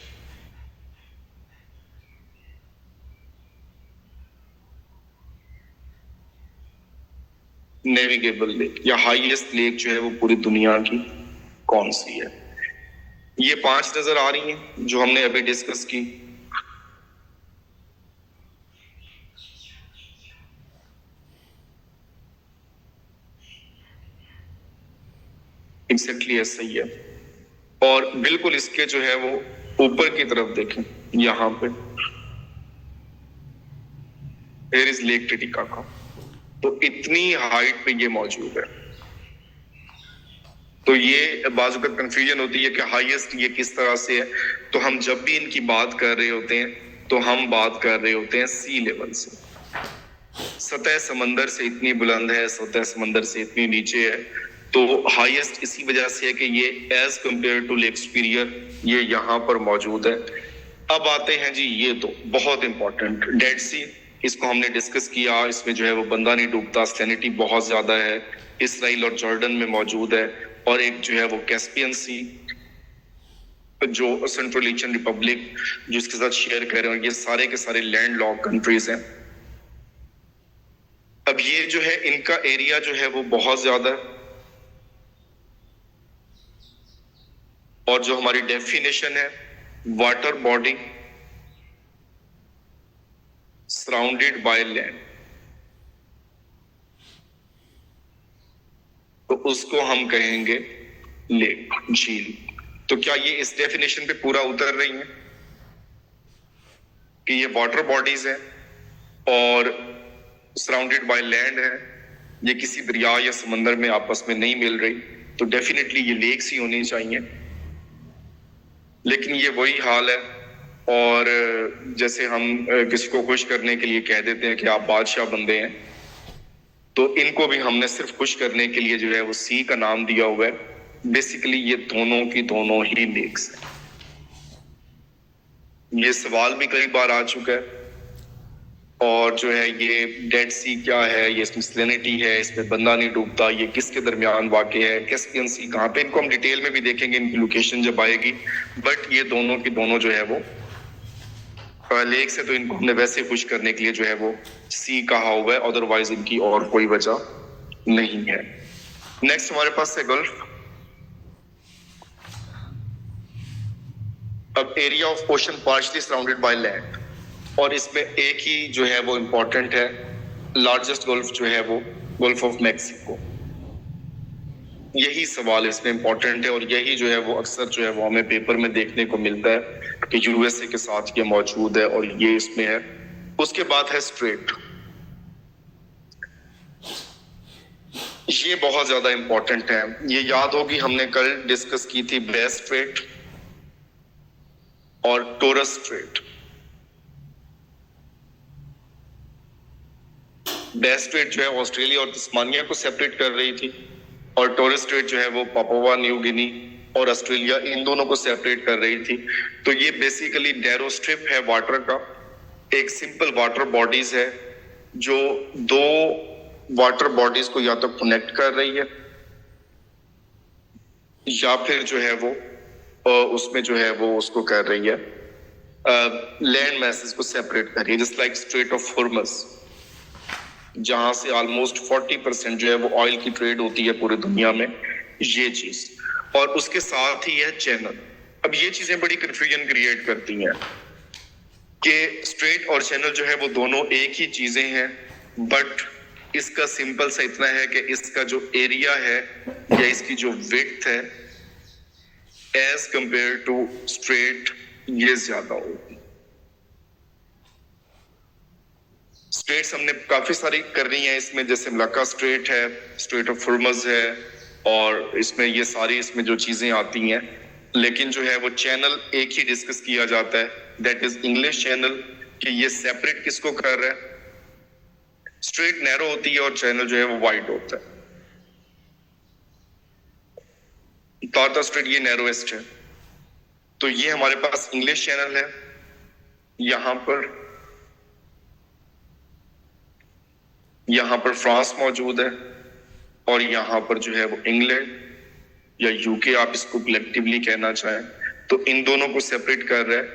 नेविगेबल लेक या हाईएस्ट लेक जो है वो पूरी दुनिया की कौन सी है। ये 5 नजर आ रही हैं जो हमने अभी डिस्कस की। एग्जैक्टली ऐसा ही है। और बिल्कुल इसके जो है वो ऊपर की तरफ देखें, यहां पे देयर इज लेक टिटिकाका। तो इतनी हाइट पे ये मौजूद है। तो ये बाजू का कंफ्यूजन होती है कि हाईएस्ट ये किस तरह से है। तो हम जब भी इनकी बात कर रहे होते हैं तो हम बात कर रहे होते हैं सी लेवल से। सतह समंदर से इतनी बुलंद है, सतह समंदर से इतनी नीचे है। तो हाईएस्ट इसी वजह से है कि ये as compare to Lake Superior ये यहाँ पर मौजूद है। अब आते हैं जी, ये तो बहुत इंपॉर्टेंट डेड सी, इसको हमने डिस्कस किया। इसमें जो है वो बंदा नहीं डूबता, सैलिनिटी बहुत ज्यादा है, इसराइल और जॉर्डन में मौजूद है। और एक जो है वो कैस्पियन सी जो सेंट्रल एशियन रिपब्लिक जिसके साथ शेयर कर रहे हैं, ये सारे के सारे लैंड लॉक कंट्रीज हैं। अब ये जो है इनका एरिया जो है वो बहुत ज्यादा है। और जो हमारी डेफिनेशन है, water body surrounded by land, तो उसको हम कहेंगे लेक, झील। तो क्या ये इस डेफिनेशन पे पूरा उतर रही है कि ये वाटर बॉडीज है और सराउंडेड बाय लैंड है, ये किसी दरिया या समंदर में आपस में नहीं मिल रही, तो डेफिनेटली ये लेक्स ही होनी चाहिए। लेकिन ये वही हाल है, और जैसे हम किसी को खुश करने के लिए कह देते हैं कि आप बादशाह बंदे हैं, तो इनको भी हमने सिर्फ खुश करने के लिए जो है वो सी का नाम दिया हुआ है। बेसिकली ये दोनों की दोनों ही लेक्स हैं। ये सवाल भी कई बार आ चुका है। और जो है ये डेड सी क्या है, ये इसमें सैलिनिटी है, इसमें बंदा नहीं डूबता, ये किसके दरमियान वाक़ है, कैस्पियन सी कहाँ पे, इनको हम डिटेल में भी देखेंगे, इनकी लोकेशन जब आएगी। बट ये दोनों की दोनों जो है वो लेक से, तो इनको हमने वैसे खुश करने के लिए जो है वो सी कहा हुआ है, अदरवाइज इनकी और कोई वजह नहीं है। नेक्स्ट हमारे पास है गल्फ। अब area of ocean partially surrounded by land, और इसमें एक ही जो है वो इंपॉर्टेंट है, लार्जेस्ट गल्फ जो है वो गल्फ ऑफ मैक्सिको। यही सवाल इसमें इंपॉर्टेंट है, और यही जो है वो अक्सर जो है वो हमें पेपर में देखने को मिलता है कि यूएसए के साथ ये मौजूद है और ये इसमें है। उसके बाद है स्ट्रेट, ये बहुत ज्यादा इंपॉर्टेंट है। ये याद होगी हमने कल डिस्कस की थी बेस स्ट्रेट और टोरस स्ट्रेट। बेस स्ट्रेट जो है ऑस्ट्रेलिया और तस्मानिया को सेपरेट कर रही थी, और टोरस स्ट्रेट जो है वो पापुआ न्यू गिनी और ऑस्ट्रेलिया इन दोनों को सेपरेट कर रही थी। तो ये बेसिकली नैरो स्ट्रिप है वाटर का, एक सिंपल वाटर बॉडीज है जो दो वाटर बॉडीज को या तो कनेक्ट कर रही है या फिर जो है वो उसमें जो है वो उसको कर रही है लैंड मैसेज को सेपरेट कर रही है, जस्ट लाइक स्ट्रेट ऑफ हॉर्मस, जहां से ऑलमोस्ट 40% जो है वो ऑयल की ट्रेड होती है पूरी दुनिया में, ये चीज। और उसके साथ ही है चैनल। अब ये चीजें बड़ी कंफ्यूजन क्रिएट करती हैं कि स्ट्रेट और चैनल जो है वो दोनों एक ही चीजें हैं, बट इसका सिंपल सा इतना है कि इसका जो एरिया है या इसकी जो विड्थ है एज कंपेयर टू स्ट्रेट ये ज्यादा होगी। स्ट्रेट्स हमने काफी सारी कर रही हैं इसमें, जैसे मलक्का स्ट्रेट है, स्ट्रेट ऑफ हॉर्मज है, और इसमें ये सारी इसमें जो चीजें आती हैं, लेकिन जो है वो चैनल एक ही डिस्कस किया जाता है, दैट इज इंग्लिश चैनल, कि ये सेपरेट किसको कर रहा है। स्ट्रेट नैरो होती है और चैनल जो है वो वाइड होता है। तारता स्ट्रेट ये नैरोएस्ट है, तो ये हमारे पास इंग्लिश चैनल है, यहां पर फ्रांस मौजूद है, और यहां पर जो है वो इंग्लैंड या यूके, आप इसको कलेक्टिवली कहना चाहें, तो इन दोनों को सेपरेट कर रहा है।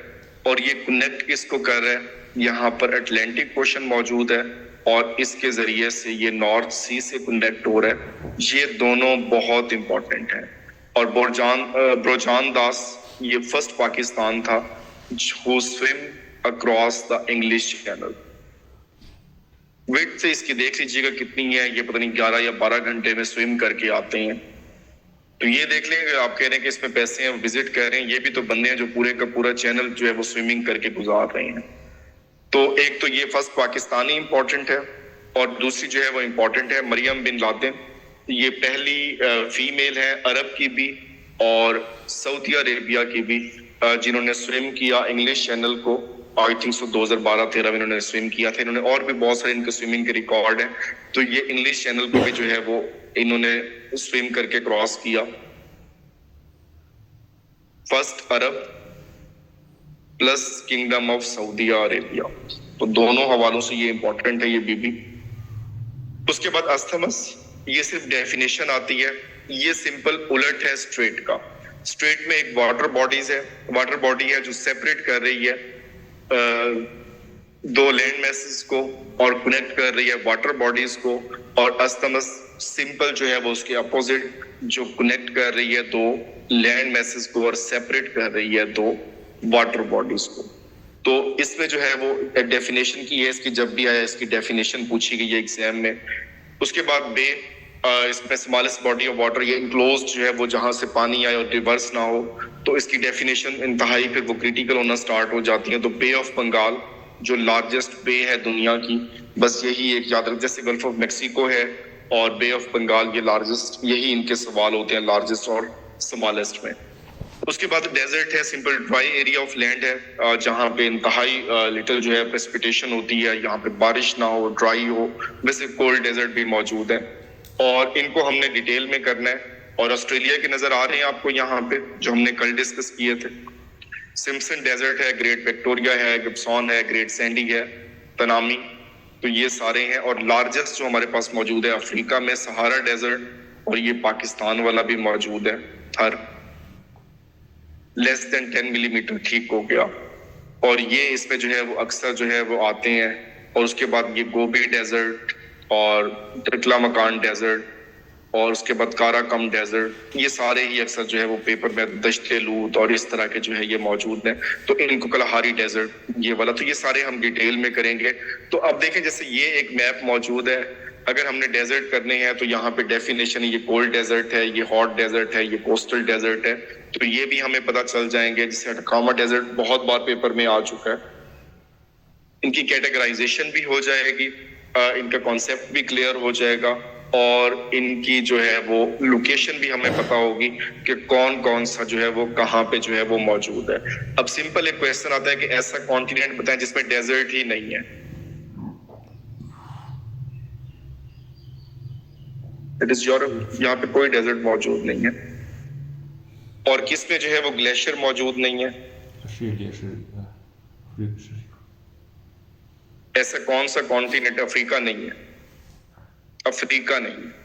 और ये कनेक्ट किसको कर रहा है, यहाँ पर अटलांटिक ओशन मौजूद है और इसके जरिए से ये नॉर्थ सी से कनेक्ट हो रहा है। ये दोनों बहुत इंपॉर्टेंट है। और ब्रोजान दास ये फर्स्ट पाकिस्तान था who swim across the English channel. Width से इसकी देख लीजिएगा कितनी है, ये पता नहीं 11 या 12 घंटे में स्विम करके आते हैं। तो ये देख लेंगे, आप कह रहे हैं कि इसमें पैसे हैं, विजिट कर रहे हैं, ये भी तो बंदे हैं जो पूरे का पूरा चैनल जो है वो स्विमिंग करके गुजार रहे हैं। तो एक तो ये फर्स्ट पाकिस्तानी इंपॉर्टेंट है, और दूसरी जो है वो इंपॉर्टेंट है मरियम बिन लादेन। ये पहली फीमेल है अरब की भी और सऊदी अरेबिया की भी जिन्होंने स्विम किया इंग्लिश चैनल को। आई थिंक सो 2012-13 में इन्होंने स्विम किया था। इन्होंने और भी बहुत सारे इनके स्विमिंग के रिकॉर्ड है, तो ये इंग्लिश चैनल को भी जो है वो इन्होंने स्विम करके क्रॉस किया। First Arab plus kingdom of Saudi Arabia, तो दोनों हवालों से ये इंपॉर्टेंट है ये बीबी। उसके बाद अस्थमस, ये सिर्फ डेफिनेशन आती है, ये सिंपल उलट है स्ट्रेट का। स्ट्रेट में एक वाटर बॉडीज है, वाटर बॉडी है जो सेपरेट कर रही है दो लैंड मैसेज को और कनेक्ट कर रही है वाटर बॉडीज को। और अस्थमस सिंपल जो है वो उसके अपोजिट, जो कनेक्ट कर रही है दो लैंड मैसेज को और सेपरेट कर रही है दो वाटर बॉडीज को। तो इसमें जो है वो डेफिनेशन की है, इसकी जब भी आया इसकी डेफिनेशन पूछी गई है एग्जाम में। उसके बाद बे, इसमें स्मॉलेस्ट बॉडी ऑफ वाटर, ये इनक्लोज जो है वो जहां से पानी आए और रिवर्स ना हो, तो इसकी डेफिनेशन इंतहाई फिर वो क्रिटिकल होना स्टार्ट हो जाती है। तो बे ऑफ बंगाल जो लार्जेस्ट बे है दुनिया की, बस यही एक याद रख, जैसे गल्फ ऑफ मेक्सिको है और बे ऑफ बंगाल ये लार्जेस्ट, यही इनके सवाल होते हैं लार्जेस्ट और स्मॉलेस्ट में। उसके बाद डेजर्ट है, simple dry area of land है जहाँ पे इंतहाई लिटिल जो है प्रेसिपिटेशन होती है, यहाँ पे बारिश ना हो, ड्राई हो। वैसे कोल्ड डेजर्ट भी मौजूद है और इनको हमने डिटेल में करना है। और ऑस्ट्रेलिया के नजर आ रहे हैं आपको यहाँ पे, जो हमने कल डिस्कस किए थे। सिम्पसन डेजर्ट है, ग्रेट विक्टोरिया है, गिब्सॉन है, ग्रेट सैंडी है, तनामी, तो ये सारे हैं। और लार्जेस्ट जो हमारे पास मौजूद है अफ्रीका में सहारा डेजर्ट, और ये पाकिस्तान वाला भी मौजूद है थर, लेस देन 10 मिलीमीटर ठीक हो गया। और ये इसमें जो है वो अक्सर जो है वो आते हैं। और उसके बाद ये गोबी डेजर्ट और टकला मकान डेजर्ट और उसके बाद काराकम डेजर्ट, ये सारे ही अक्सर जो है वो पेपर में दश्ते लूत और इस तरह के जो है ये मौजूद हैं। तो इनको कलहारी डेजर्ट ये वाला, तो ये सारे हम डिटेल में करेंगे। तो अब देखें जैसे ये एक मैप मौजूद है, अगर हमने डेजर्ट करने हैं तो यहाँ पे डेफिनेशन, ये कोल्ड डेजर्ट है, ये हॉट डेजर्ट है, ये कोस्टल डेजर्ट है, तो ये भी हमें पता चल जाएंगे। जैसे अटकामा डेजर्ट बहुत बार पेपर में आ चुका है, इनकी कैटेगराइजेशन भी हो जाएगी, इनका कॉन्सेप्ट भी क्लियर हो जाएगा और इनकी जो है वो लोकेशन भी हमें पता होगी कि कौन कौन सा जो है वो कहाँ पे जो है वो मौजूद है। अब सिंपल एक क्वेश्चन आता है कि ऐसा कॉन्टिनेंट बताएं जिसमें डेजर्ट ही नहीं है। इट इज यूरोप, यहाँ पे कोई डेजर्ट मौजूद नहीं है। और किसमें जो है वो ग्लेशियर मौजूद नहीं है। ऐसा कौन सा कॉन्टिनेंट अफ्रीका नहीं है? अफ्रीका नहीं है।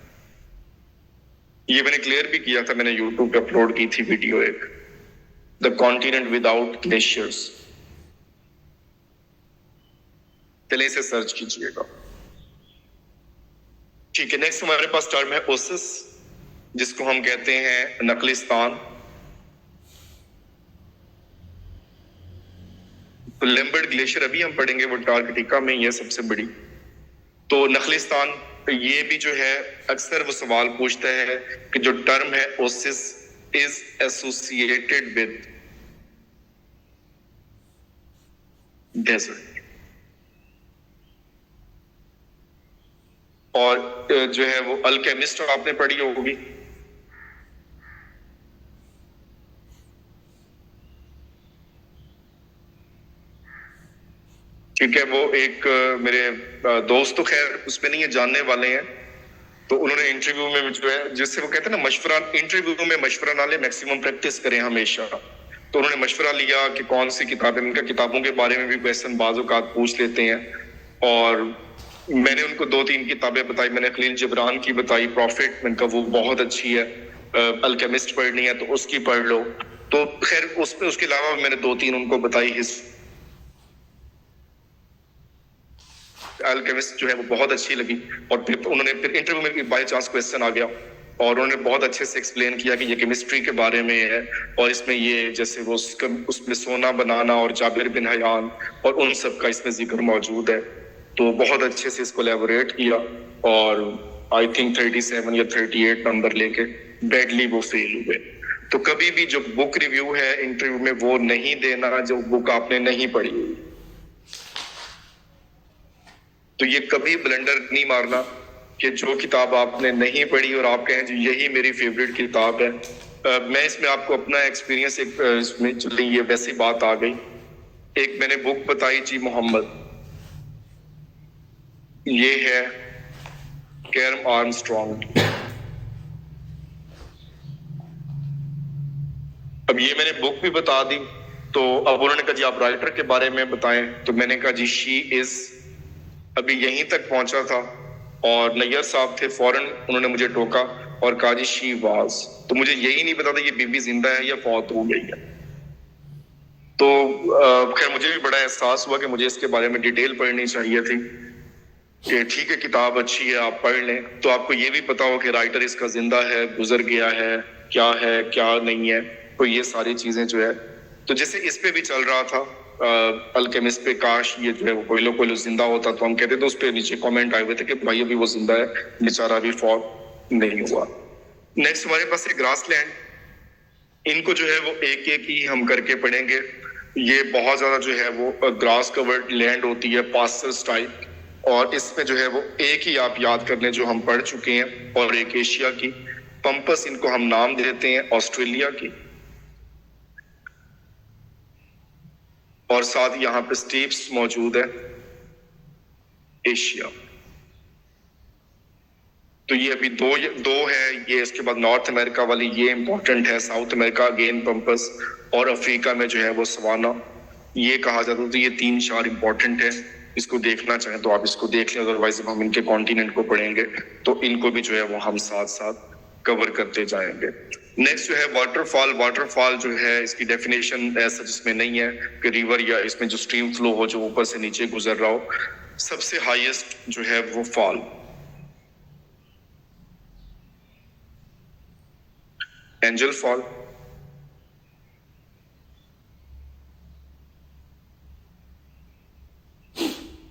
ये मैंने क्लियर भी किया था, मैंने यूट्यूब पे अपलोड की थी वीडियो एक, द कॉन्टिनेंट विदाउट ग्लेशियर्स। पहले इसे सर्च कीजिएगा। ठीक है, नेक्स्ट हमारे पास टर्म है ओसिस, जिसको हम कहते हैं नकलिस्तान। तो लैम्बर्ट ग्लेशियर अभी हम पढ़ेंगे, वो अंटार्कटिका में ही है सबसे बड़ी। तो नखलिस्तान, ये भी जो है अक्सर वो सवाल पूछता है कि जो टर्म है oasis is associated with desert, और जो है वो अल्केमिस्ट आपने पढ़ी होगी। ठीक है, वो एक मेरे दोस्त, तो खैर उसमें नहीं है, जानने वाले हैं, तो उन्होंने इंटरव्यू में जो है, जिससे वो कहते हैं ना मशवरा, इंटरव्यू में मशवरा ना ले, मैक्सिमम प्रैक्टिस करें हमेशा। तो उन्होंने मशवरा लिया कि कौन सी किताबें, उनका किताबों के बारे में भी क्वेश्चन बाज़-औक़ात पूछ लेते हैं, और मैंने उनको 2-3 किताबें बताई। मैंने खलील जिब्रान की बताई, प्रॉफिट, मैंने कहा वो बहुत अच्छी है, अल्केमिस्ट पढ़नी है तो उसकी पढ़ लो। तो खैर उसके अलावा मैंने 2-3 उनको बताई। अल्केमिस्ट जो है वो बहुत अच्छी लगी, और फिर उन्होंने फिर इंटरव्यू में भी बाय चांस क्वेश्चन आ गया, और उन्होंने बहुत अच्छे से एक्सप्लेन किया कि ये केमिस्ट्री के बारे में है, और इसमें ये जैसे वो उसमें सोना बनाना और जाबिर बिन हयान और उन सब का इसमें जिक्र मौजूद है। तो बहुत अच्छे से इसको एलैबोरेट किया, और आई थिंक 37 या 38 नंबर लेके बैडली वो फेल हुए। तो कभी भी जो बुक रिव्यू है इंटरव्यू में वो नहीं देना जो बुक आपने नहीं पढ़ी हुई। तो ये कभी ब्लंडर नहीं मारना कि जो किताब आपने नहीं पढ़ी और आप कहें जी यही मेरी फेवरेट किताब है। मैं इसमें आपको अपना एक्सपीरियंस एक इसमें चली, ये वैसी बात आ गई। एक मैंने बुक बताई जी मोहम्मद, ये है कैरम आर्मस्ट्रॉन्ग। अब ये मैंने बुक भी बता दी, तो अब उन्होंने कहा जी आप राइटर के बारे में बताएं, तो मैंने कहा जी शी इज, अभी यहीं तक पहुंचा था और नैयर साहब थे, फौरन उन्होंने मुझे टोका और कहा जी शी वाज। तो मुझे यही नहीं पता था ये बीबी जिंदा है या फौत हो गई है। तो खैर मुझे भी बड़ा एहसास हुआ कि मुझे इसके बारे में डिटेल पढ़नी चाहिए थी कि ठीक है किताब अच्छी है आप पढ़ लें, तो आपको ये भी पता हो कि राइटर इसका जिंदा है, गुजर गया है क्या नहीं है। तो ये सारी चीजें जो है, तो जैसे इस पे भी चल रहा था अल्केमिस्ट पे, काश ये जो है वो कोयलो जिंदा होता तो हम कहते थे, उस पे नीचे कमेंट आए हुए थे कि भाई अभी वो जिंदा है, बेचारा अभी फौत नहीं हुआ। नेक्स्ट हमारे पास है ग्रासलैंड। इनको जो है वो एक एक ही हम करके पढ़ेंगे। ये बहुत ज्यादा जो है वो ग्रास कवर्ड लैंड होती है, पास्टर्स टाइप, और इसमें जो है वो एक ही आप याद कर लें जो हम पढ़ चुके हैं, और एक एशिया की। पंपस इनको हम नाम देते हैं ऑस्ट्रेलिया की, और साथ यहाँ पे स्टेप्स मौजूद है एशिया। तो ये अभी दो है ये, इसके बाद नॉर्थ अमेरिका वाली ये इंपॉर्टेंट है, साउथ अमेरिका अगेन पंपस, और अफ्रीका में जो है वो सवाना ये कहा जाता है। तो ये 3-4 इंपॉर्टेंट है, इसको देखना चाहें तो आप इसको देख लें, अदरवाइज जब हम इनके कॉन्टिनेंट को पढ़ेंगे तो इनको भी जो है वो हम साथ साथ कवर करते जाएंगे। नेक्स्ट जो है वाटरफॉल। वाटरफॉल जो है इसकी डेफिनेशन ऐसा जिसमें नहीं है कि रिवर या इसमें जो स्ट्रीम फ्लो हो जो ऊपर से नीचे गुजर रहा हो। सबसे हाईएस्ट जो है वो fall, angel fall.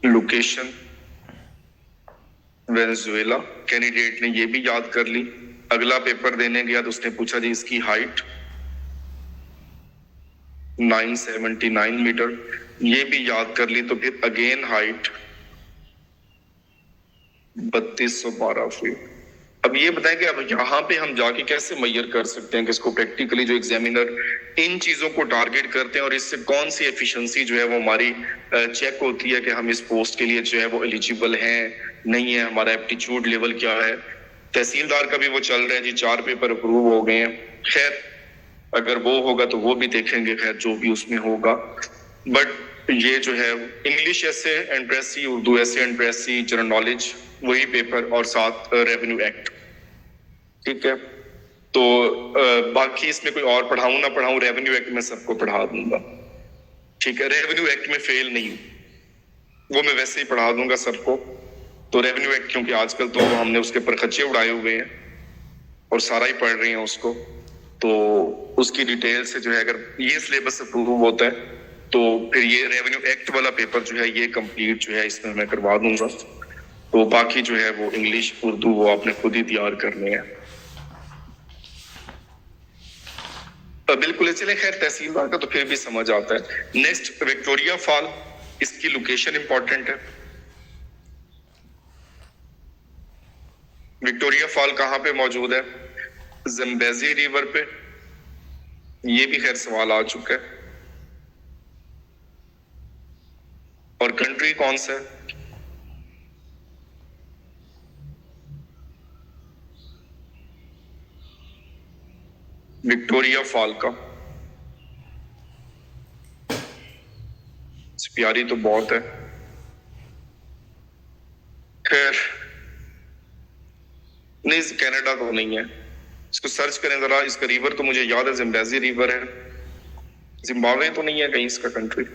Location Venezuela. Candidate ने ये भी याद कर ली। अगला पेपर देने गया तो उसने पूछा जी इसकी हाइट 979 मीटर, ये भी याद कर ली। तो फिर अगेन हाइट 3212 फीट। अब ये बताएं कि अब यहाँ पे हम जाके कैसे मैयर कर सकते हैं कि इसको प्रैक्टिकली जो एग्जामिनर इन चीजों को टारगेट करते हैं और इससे कौन सी एफिशिएंसी जो है वो हमारी चेक होती है कि हम इस पोस्ट के लिए जो है वो एलिजिबल हैं नहीं है, हमारा एप्टीट्यूड लेवल क्या है। तहसीलदार का भी वो चल रहा है जी, 4 पेपर अप्रूव हो गए हैं। खैर अगर वो होगा तो वो भी देखेंगे, खैर जो भी उसमें होगा। बट ये जो है इंग्लिश ऐसे एंड प्रेसी, उर्दू ऐसे एंड प्रेसी, जनरल नॉलेज वही पेपर और साथ रेवेन्यू एक्ट। ठीक है, तो बाकी इसमें कोई और पढ़ाऊं ना पढ़ाऊं, रेवेन्यू एक्ट में सबको पढ़ा दूंगा। ठीक है, रेवेन्यू एक्ट में फेल नहीं, वो मैं वैसे ही पढ़ा दूंगा सबको। तो रेवेन्यू एक्ट क्योंकि आजकल तो हमने उसके पर खर्चे उड़ाए हुए हैं और सारा ही पढ़ रहे हैं उसको, तो उसकी डिटेल से जो है अगर ये सिलेबस अप्रूव होता है तो फिर ये रेवेन्यू एक्ट वाला पेपर जो है ये कंप्लीट जो है इसमें मैं करवा दूंगा। तो बाकी जो है वो इंग्लिश उर्दू वो आपने खुद ही तैयार करने हैं। बिल्कुल, चले खैर तहसीलदार का तो फिर भी समझ आता है। नेक्स्ट विक्टोरिया फॉल, इसकी लोकेशन इंपॉर्टेंट है। विक्टोरिया फॉल कहां पे मौजूद है? ज़म्बेज़ी रिवर पे, ये भी खैर सवाल आ चुका है। और कंट्री कौन सा है? विक्टोरिया फॉल का प्यारी तो बहुत है। खैर नहीं, कनाडा तो नहीं है, इसको सर्च करें जरा। इसका रिवर तो मुझे याद है ज़िम्बाब्वे रिवर है, जिम्बाब्वे तो नहीं है कहीं इसका कंट्री,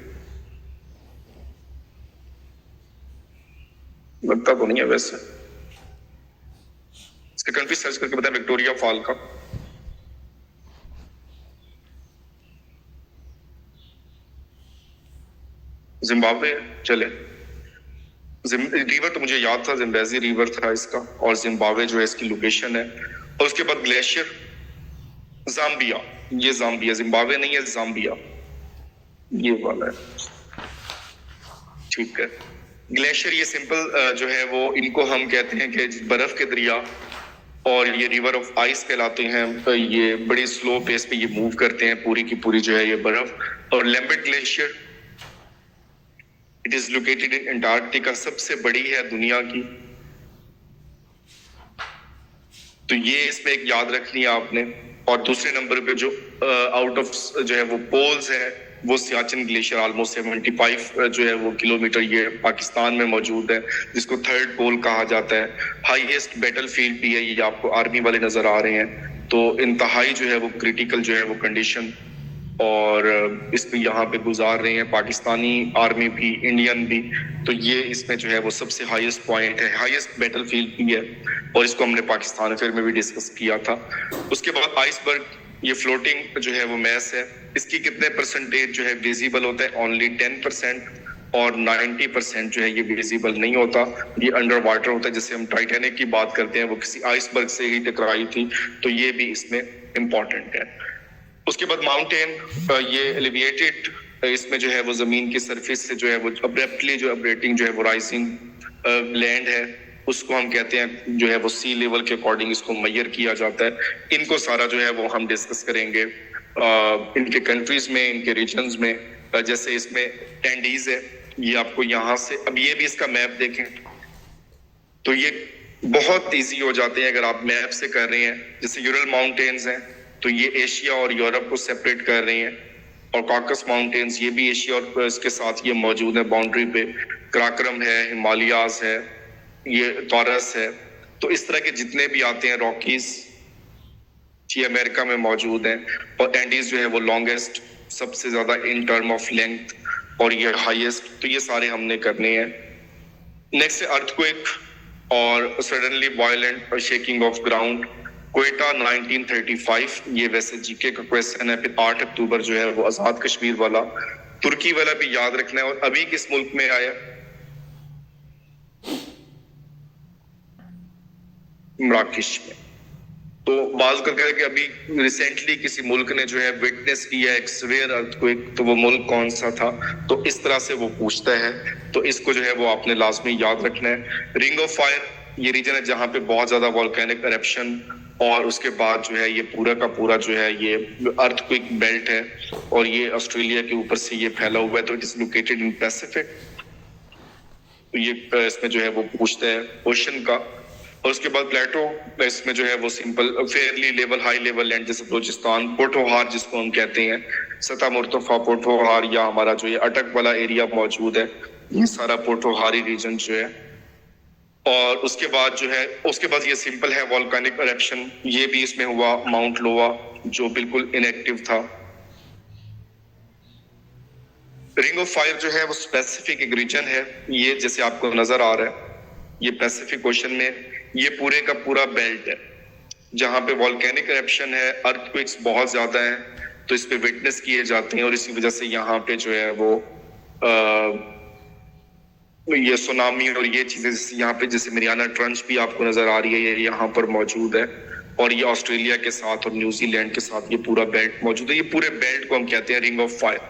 लगता तो नहीं है वैसे। इसका कंट्री सर्च करके बताएं विक्टोरिया फॉल का। जिम्बाब्वे, चले रिवर तो मुझे याद था, ज़िम्बाब्वे रिवर था इसका, और जिम्बाब्वे जो है इसकी लोकेशन है। और उसके बाद ग्लेशियर ज़ाम्बिया, ये ज़ाम्बिया, जिम्बाब्वे नहीं है, ज़ाम्बिया ये वाला है। ठीक है, ग्लेशियर ये सिंपल जो है वो इनको हम कहते हैं कि बर्फ के दरिया, और ये रिवर ऑफ आइस कहलाते हैं। ये बड़ी स्लो पेस पे ये मूव करते हैं, पूरी की पूरी जो है ये बर्फ। और Lambert glacier, it is located in Antarctica, सबसे बड़ी है दुनिया की। तो ये इसमें एक याद रखनी है आपने। और दूसरे नंबर पे जो आउट ऑफ जो है वो पोल्स है, वो सियाचिन ग्लेशियर ऑलमोस्ट 75 जो है वो किलोमीटर ये पाकिस्तान में मौजूद है, जिसको थर्ड पोल कहा जाता है। हाईएस्ट बैटलफील्ड भी है, ये आपको आर्मी वाले नजर आ रहे हैं। तो इंतहाई जो है वो क्रिटिकल जो है वो कंडीशन और इसमें यहाँ पे गुजार रहे हैं पाकिस्तानी आर्मी भी, इंडियन भी। तो ये इसमें जो है वो सबसे हाईएस्ट पॉइंट है, हाईएस्ट बैटलफील्ड भी है, और इसको हमने पाकिस्तान अफेयर में भी डिस्कस किया था। उसके बाद आइसबर्ग, ये फ्लोटिंग जो है वो मैस है, इसकी कितने परसेंटेज जो है विजिबल होता है? ओनली 10%, और 90% जो है ये विजिबल नहीं होता, ये अंडर वाटर होता है। जैसे हम टाइटैनिक की बात करते हैं, वो किसी आइसबर्ग से ही टकराई थी, तो ये भी इसमें इंपॉर्टेंट है। उसके बाद माउंटेन, ये एलिवेटेड, इसमें जो है वो जमीन की सरफेस से जो है वो अब्रप्टली जो अपरेटिंग जो है वो राइजिंग लैंड है, उसको हम कहते हैं जो है वो सी लेवल के अकॉर्डिंग इसको मेजर किया जाता है। इनको सारा जो है वो हम डिस्कस करेंगे इनके कंट्रीज में, इनके रीजन्स में। जैसे इसमें टेंडीज है, ये आपको यहाँ से, अब ये भी इसका मैप देखें तो ये बहुत ईजी हो जाते हैं अगर आप मैप से कर रहे हैं। जैसे यूरल माउंटेन्स हैं, तो ये एशिया और यूरोप को सेपरेट कर रही हैं, और कॉकस माउंटेन्स ये भी एशिया और इसके साथ ये मौजूद है बाउंड्री पे। कराक्रम है, हिमालयाज है, ये टॉरस है। तो इस तरह के जितने भी आते हैं रॉकीज, ये अमेरिका में मौजूद हैं। और एंडीज जो है वो लॉन्गेस्ट, सबसे ज्यादा इन टर्म ऑफ लेंथ, और ये हाईएस्ट। तो ये सारे हमने करने हैं। नेक्स्ट है अर्थक्वेक और suddenly violent shaking of ground, Quetta 1935, ये वैसे जीके का क्वेश्चन है। फिर 8 अक्टूबर जो है वो आजाद कश्मीर वाला, तुर्की वाला भी याद रखना है। और अभी किस मुल्क में आया? मराकश में। तो बात करते हैं कि अभी रिसेंटली किसी मुल्क ने जो है विटनेस किया एक सीवियर अर्थक्वेक, तो वो मुल्क कौन सा था? तो इस तरह से वो पूछता है, तो इसको जो है वो आपने लाजमी याद रखना है। रिंग ऑफ फायर, ये रीजन है जहां पे बहुत ज्यादा वोल्केनिक एरप्शन, और उसके बाद जो है ये पूरा का पूरा जो है ये अर्थक्वेक बेल्ट है, और ये ऑस्ट्रेलिया के ऊपर से ये फैला हुआ है। तो it is located in Pacific. तो ये इसमें जो है वो पूछता है ओशन का। और उसके बाद प्लेटो, इसमें जो है वो simple Fairlie level high level land जैसे बलूचिस्तान, पोठोहार जिसको हम कहते हैं, सता मुर्तफा पोठोहार, या हमारा जो ये अटक वाला एरिया मौजूद है, ये सारा पोठोहारी रीजन जो है। और उसके बाद जो है, उसके बाद ये सिंपल है वॉल्केनिक एरप्शन, ये भी इसमें हुआ माउंट लोवा जो बिल्कुल इनएक्टिव था। रिंग ऑफ फायर जो है वो स्पेसिफिक एक रीजन है, ये जैसे आपको नजर आ रहा है, ये पैसिफिक ओशन में ये पूरे का पूरा बेल्ट है जहां पे वॉल्केनिक एरप्शन है, अर्थक्वेक्स बहुत ज्यादा है, तो इस पे विटनेस किए जाते हैं, और इसी वजह से यहाँ पे जो है वो ये सुनामी और ये चीजें, यहाँ पे जैसे मरियाना ट्रंच भी आपको नजर आ रही है, ये यहाँ पर मौजूद है, और ये ऑस्ट्रेलिया के साथ और न्यूजीलैंड के साथ ये पूरा बेल्ट मौजूद है। ये पूरे बेल्ट को हम कहते हैं रिंग ऑफ फायर,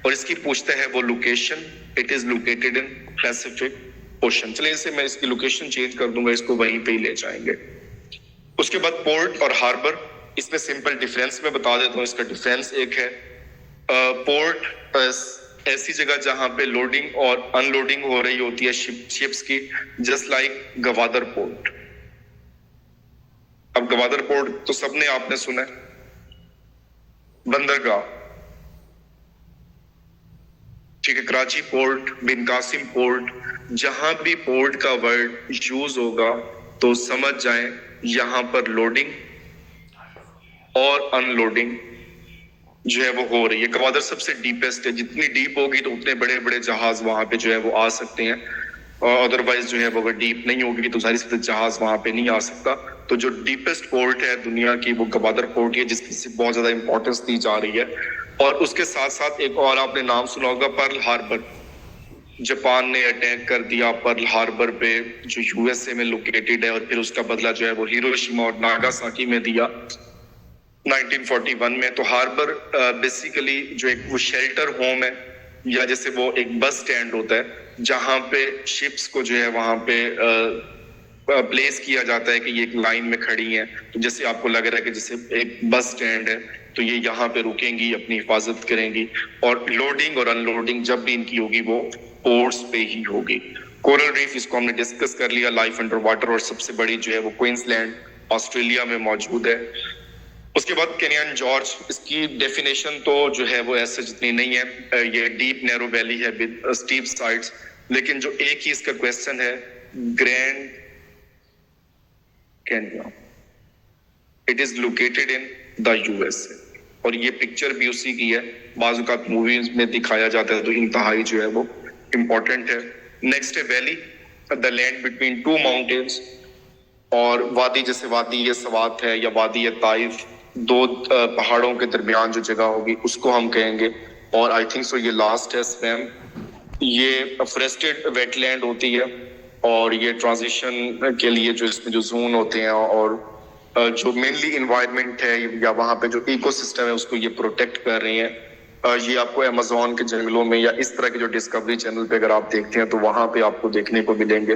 और इसकी पूछते हैं वो location, it is located in Pacific ocean. चलिए इसे मैं इसकी लोकेशन चेंज कर दूंगा, इसको वहीं पे ही ले जाएंगे। उसके बाद पोर्ट और हार्बर, इसमें सिंपल डिफरेंस मैं बता देता हूँ। इसका डिफरेंस एक है, पोर्ट ऐसी जगह जहां पे लोडिंग और अनलोडिंग हो रही होती है शिप्स की, जस्ट लाइक गवादर पोर्ट। अब गवादर पोर्ट तो सबने आपने सुना है, बंदरगाह, ठीक है, कराची पोर्ट, बिन कासिम पोर्ट, जहां भी पोर्ट का वर्ड यूज होगा तो समझ जाएं यहां पर लोडिंग और अनलोडिंग जो है वो हो रही है। गवादर सबसे डीपेस्ट है, जितनी डीप होगी तो उतने बड़े बड़े जहाज वहां पे जो है वो आ सकते हैं, और अदरवाइज जो है वो अगर डीप नहीं होगी तो सारी जहाज वहां पे नहीं आ सकता। तो जो डीपेस्ट पोर्ट है दुनिया की वो गवादर पोर्ट है, जिसकी बहुत ज्यादा इंपॉर्टेंस दी जा रही है। और उसके साथ साथ एक और आपने नाम सुना होगा, पर्ल हार्बर। जापान ने अटैक कर दिया पर्ल हार्बर पे जो यूएसए में लोकेटेड है, और फिर उसका बदला जो है वो हिरोशिमा और नागासाकी में दिया 1941 में। तो हार्बर बेसिकली जो एक वो शेल्टर होम है, या जैसे वो एक बस स्टैंड होता है जहां पे शिप्स को जो है वहां पे प्लेस किया जाता है कि ये एक लाइन में खड़ी है, तो जैसे आपको लग रहा है कि जैसे एक बस स्टैंड है, तो ये यहाँ पे रुकेंगी, अपनी हिफाजत करेंगी, और लोडिंग और अनलोडिंग जब भी इनकी होगी वो पोर्ट्स पे ही होगी। कोरल रीफ, इसको हमने डिस्कस कर लिया, लाइफ अंडर वाटर, और सबसे बड़ी जो है वो क्वींसलैंड ऑस्ट्रेलिया में मौजूद है। उसके बाद केनियन जॉर्ज, इसकी डेफिनेशन तो जो है वो ऐसे जितनी नहीं है, ये डीप नैरो वैली है विद स्टीप साइड्स, लेकिन जो एक ही इसका क्वेश्चन है, grand Kenya, it is located in the USA, और ये पिक्चर भी उसी की है, बाजुकात मूवीज में दिखाया जाता है, तो इंतहाई जो है वो इंपॉर्टेंट है। नेक्स्ट है valley, the land between two mountains, और वादी जैसे वादी ये सवात है या वादी ये ताइफ, दो पहाड़ों के दरमियान जो जगह होगी उसको हम कहेंगे। और आई थिंक सो ये लास्ट है स्पैम, ये फॉरेस्टेड वेटलैंड होती है, और ये ट्रांजिशन के लिए जो इसमें जो जोन होते हैं और जो मेनली इन्वायरमेंट है या वहाँ पे जो इकोसिस्टम है उसको ये प्रोटेक्ट कर रही हैं। ये आपको अमेज़न के जंगलों में या इस तरह के जो डिस्कवरी चैनल पे अगर आप देखते हैं तो वहाँ पे आपको देखने को मिलेंगे।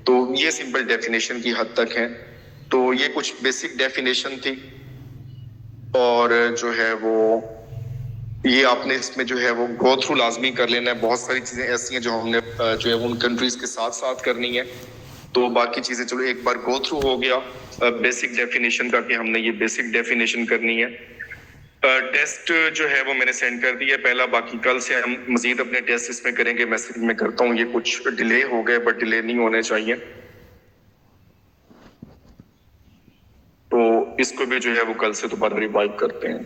तो ये सिंपल डेफिनेशन की हद तक है। तो ये कुछ बेसिक डेफिनेशन थी, और जो है वो ये आपने इसमें जो है वो गो थ्रू लाजमी कर लेना है। बहुत सारी चीजें ऐसी हैं जो हमने जो है उन कंट्रीज के साथ साथ करनी है, तो बाकी चीजें चलो एक बार गो थ्रू हो गया बेसिक डेफिनेशन का कि हमने ये बेसिक डेफिनेशन करनी है। टेस्ट जो है वो मैंने सेंड कर दिया पहला, बाकी कल से हम मजीद अपने टेस्ट इसमें करेंगे। मैसेज में करता हूँ, ये कुछ डिले हो गए बट डिले नहीं होने चाहिए, तो इसको भी जो है वो कल से दोबारा रिवाइव करते हैं।